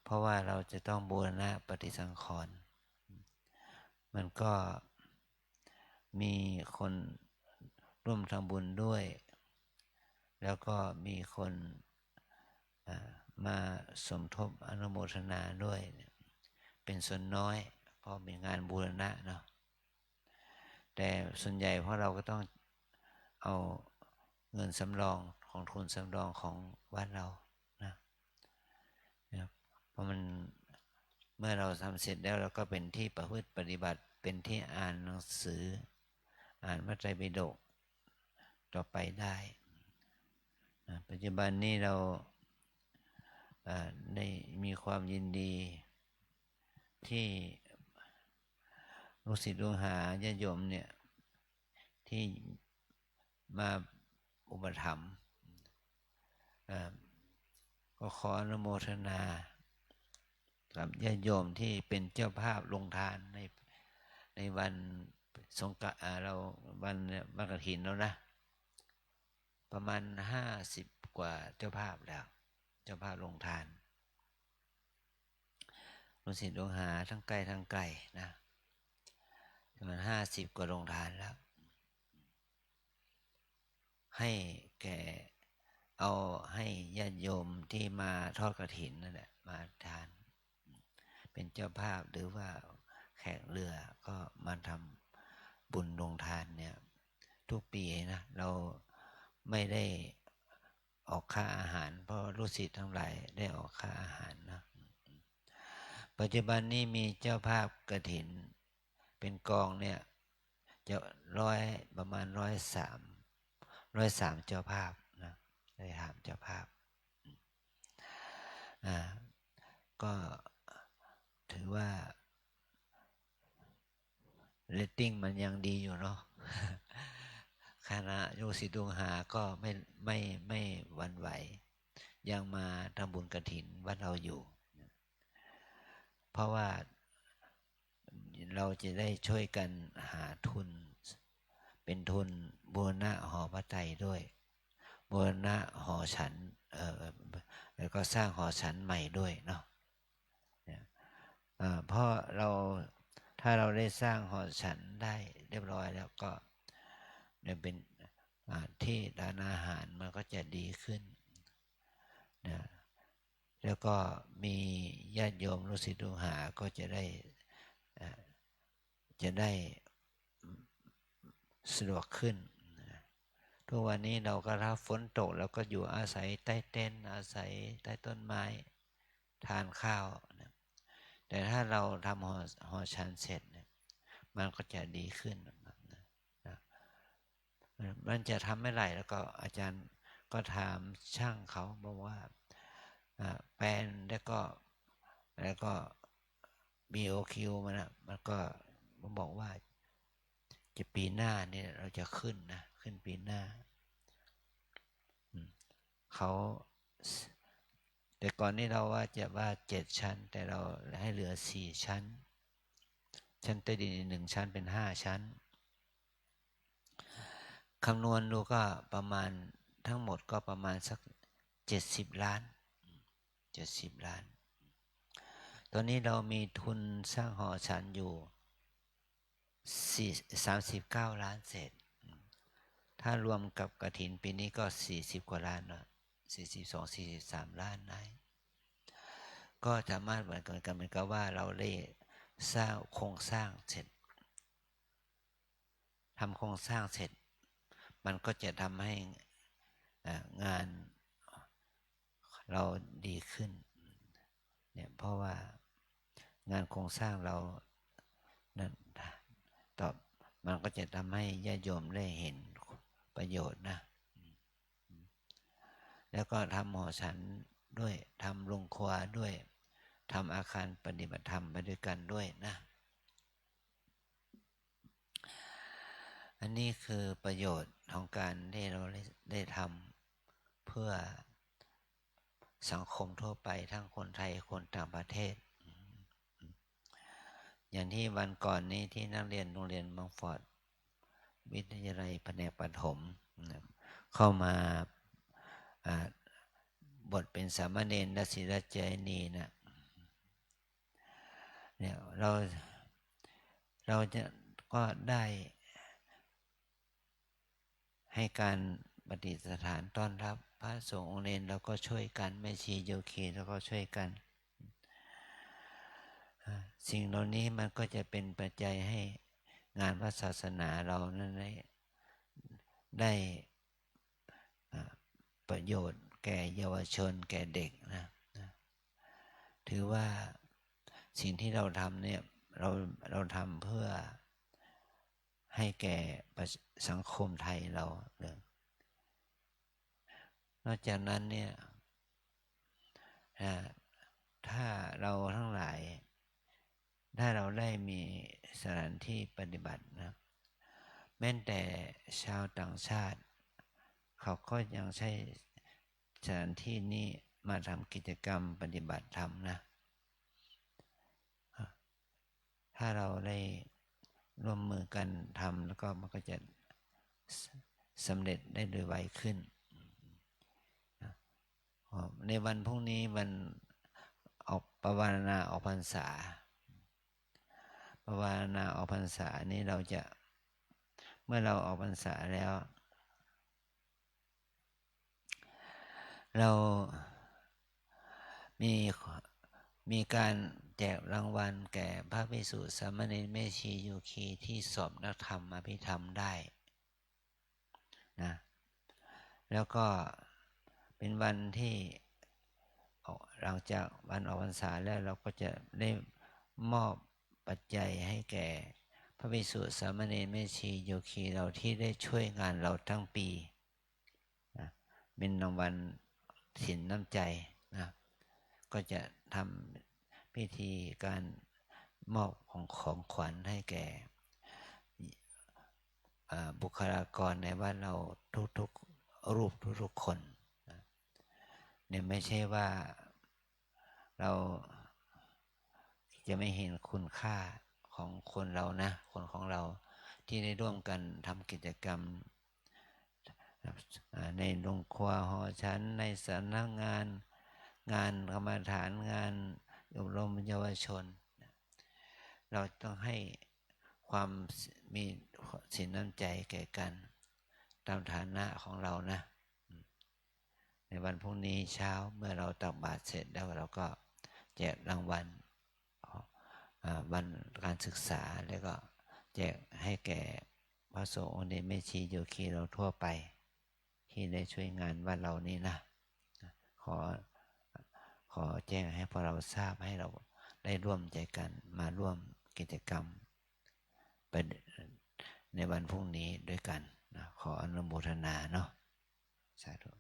เพราะว่าเราจะต้องบูรณะปฏิสังขรณ์มันก็มีคนร่วมทำบุญด้วยแล้วก็มีคนมาสมทบอนุโมทนาด้วยเป็นส่วนน้อยเพราะเป็นงานบูรณะเนาะแต่ส่วนใหญ่เพราะเราก็ต้องเอาเงินสำรองของทุนสำรองของวัดเรานะเพราะมันเมื่อเราทำเสร็จแล้วเราก็เป็นที่ประพฤติปฏิบัติเป็นที่อ่านหนังสืออ่านพระไตรปิฎกต่อไปได้ปัจจุบันนี้เราได้มีความยินดีที่ลูกศิษย์ลูกหาญาติโยมเนี่ยที่มาอุปถัมภ์ก็ขออนุโมทนากับญาติโยมที่เป็นเจ้าภาพลงทานในวันสงกรานต์เราวันกฐินแล้วนะประมาณ50 กว่าเจ้าภาพแล้วเจ้าภาพลงทานลูกศิษย์ลูกหาทั้งไกลทั้งไกลนะประมาณ50 กว่าลงทานแล้วให้แก่เอาให้ญาติโยมที่มาทอดกฐินนั่นแหละมาทานเป็นเจ้าภาพหรือว่าแขกเรือก็มาทำบุญลงทานเนี่ยทุกปีนะเราไม่ได้ออกค่าอาหารเพราะลูกศิษย์ทั้งหลายได้ออกค่าอาหารนะปัจจุบันนี้มีเจ้าภาพกฐินเป็นกองเนี่ยจะประมาณ103เจ้าภาพนะได้ถามเจ้าภาพก็ถือว่าเรตติ้งมันยังดีอยู่เนาะคณะโยศิตุงหาก็ไม่หวั่นไหวยังมาทำบุญกฐินวัดเราอยู่เพราะว่าเราจะได้ช่วยกันหาทุนเป็นทุนบูรณะหอพระไตรด้วยบูรณะหอฉันแล้วก็สร้างหอฉันใหม่ด้วยเนาะเพราะถ้าเราได้สร้างหอฉันได้เรียบร้อยแล้วก็เป็นที่ทานอาหารมันก็จะดีขึ้นนะ แล้วก็มีญาติโยมลูกศิษย์ลูกหาก็จะได้สะดวกขึ้นทุกวันนี้เราก็ถ้าฝนตกเราก็อยู่อาศัยใต้เต็นท์อาศัยใต้ต้นไม้ทานข้าวนะแต่ถ้าเราทำหอฉันเสร็จเนี่ยมันก็จะดีขึ้นนะมันจะทำไม่ไรแล้วก็อาจารย์ก็ถามช่างเขาบอกว่าแปลนแล้วก็ BOQ มันก็บอกว่าจะปีหน้าเนี่ยเราจะขึ้นนะขึ้นปีหน้าเขาแต่ก่อนนี้เราว่า7 ชั้นแต่เราให้เหลือ4 ชั้นชั้นใต้ดินอีก1 ชั้นเป็น5 ชั้นคำนวณดูก็ประมาณทั้งหมดก็ประมาณสัก70 ล้าน70 ล้านตอนนี้เรามีทุนสร้างหอฉันอยู่39 ล้านเศษถ้ารวมกับกฐินปีนี้ก็40 กว่าล้านแล้ว42-43 ล้านได้ก็สามารถเหมือนกันว่าเราได้สร้างโครงสร้างเสร็จทำโครงสร้างเสร็จมันก็จะทำให้งานเราดีขึ้นเนี่ยเพราะว่างานโครงสร้างเรานั้นตอบมันก็จะทำให้ญาติโยมได้เห็นประโยชน์นะแล้วก็ทำหอฉันด้วยทำโรงครัวด้วยทำอาคารปฏิบัติธรรมไปด้วยกันด้วยนะอันนี้คือประโยชน์ของการที่เราได้ทำเพื่อสังคมทั่วไปทั้งคนไทยคนต่างประเทศอย่างที่วันก่อนนี้ที่นักเรียนโรงเรียนมังฟอร์ดวิทยาลัยแผนกประถมเข้ามาบทเป็นสามเณรและศิรเจนีนะเนี่ยเราจะก็ได้ให้การปฏิสถานต้อนรับพระสงฆ์องค์เนรเราก็ช่วยกันแม่ชีโยคีแล้วก็ช่วยกันสิ่งเหล่านี้มันก็จะเป็นปัจจัยให้งานพระศาสนาเรานั้นได้ประโยชน์แก่เยาวชนแก่เด็กนะถือว่าสิ่งที่เราทำเนี่ยเราทำเพื่อให้แก่สังคมไทยเราเลยนอกจากนั้นเนี่ยถ้าเราทั้งหลายถ้าเราได้มีสถานที่ปฏิบัตินะแม้แต่ชาวต่างชาติเขาก็ยังใช้สถานที่นี้มาทำกิจกรรมปฏิบัติธรรมนะถ้าเราได้ร่วมมือกันทำแล้วก็มันก็จะสำเร็จได้โดยไวขึ้นในวันพรุ่งนี้วันออกปวารณาออกพรรษาปวารณาออกพรรษานี้เราจะเมื่อเราออกพรรษาแล้วเรามีการแจกรางวัลแก่พระภิกษุสามเณรแม่ชีโยคีที่สอบนักธรรมอภิธรรมได้นะแล้วก็เป็นวันที่หลังจากวันออกพรรษาแล้วเราก็จะได้มอบปัจจัยให้แก่พระภิกษุสามเณรแม่ชีโยคีเราที่ได้ช่วยงานเราทั้งปีนะเป็นรางวัลสินน้ำใจนะก็จะทำพิธีการมอบของขวัญให้แก่บุคลากรในบ้านเราทุกๆรูปทุกๆคนนะเนี่ยไม่ใช่ว่าเราจะไม่เห็นคุณค่าของคนเรานะคนของเราที่ได้ร่วมกันทำกิจกรรมในโรงครัวหอฉันในสำนักงานกรรมฐานงานอบรมเยาวชนเราต้องให้ความมีสินน้ำใจแก่กันตามฐานะของเรานะ ในวันพรุ่งนี้เช้าเมื่อเราตักบาตรเสร็จแล้วเราก็แจกรางวัลวันการศึกษาแล้วก็แจกให้แก่พระสงฆ์องค์เดชแม่ชีโยคีเราทั่วไปที่ได้ช่วยงานวัดเรานี่นะขอขอแจ้งให้พวกเราทราบให้เราได้ร่วมใจกันมาร่วมกิจกรรมเป็นในวันพรุ่งนี้ด้วยกันนะขออนุโมทนาเนาะสาธุ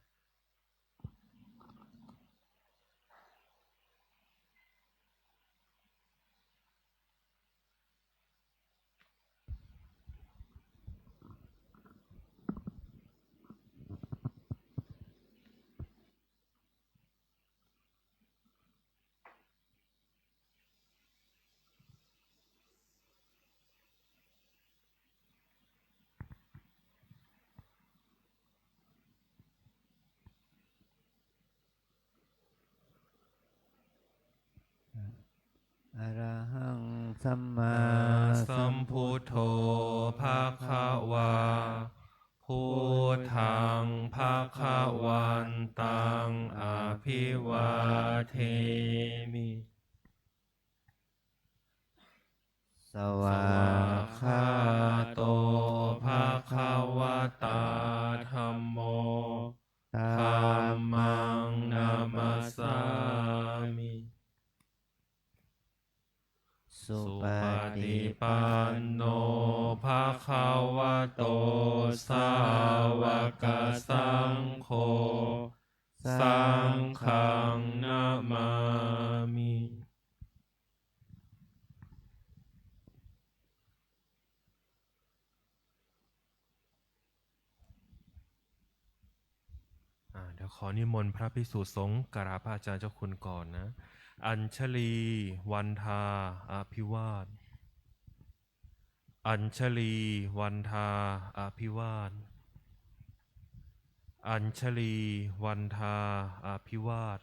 อะระหังสัมมาสัมพุทโธภะคะวาพุทธังภะคะวันตังอะภิวาเทมิ สวาคาโต ภะคะวะตาธัมโม ธั ธัม ม มังนามัสสามิ สุ สุ ป ป ฏิ ฏิ ปั ปั น น โน โนภะคะวะโต สาวกสังโฆ สังฆังนามามิ เดี๋ยวขอนิมนต์พระภิกษุสงฆ์กราบพระอาจารย์เจ้าคุณก่อนนะ อัญชลีวันทาอภิวาท อัญชลีวันทาอภิวาท อัญชลีวันทาอภิวาท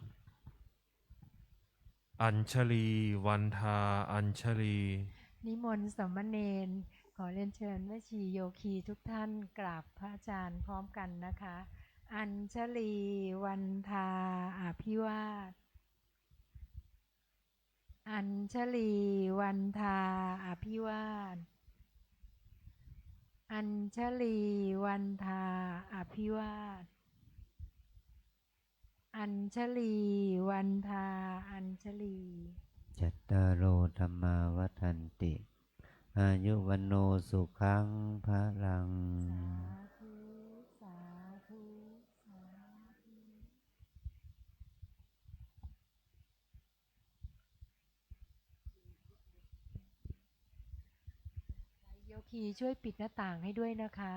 อัญชลีวันทาอัญชลี นิมนต์สามเณรขอเรียนเชิญแม่ชีโยคีทุกท่านกราบพระอาจารย์พร้อมกันนะคะ อัญชลีวันทาอภิวาท อัญชลีวันทาอภิวาท อัญชลีวันทาอภิวาท อัญชลีวันทาอัญชลี จัตตารโอธรรมาวัฏันติ อายุวันโนสุขังพลัง สาธุ สาธุ สาธุโยคีช่วยปิดหน้าต่างให้ด้วยนะคะ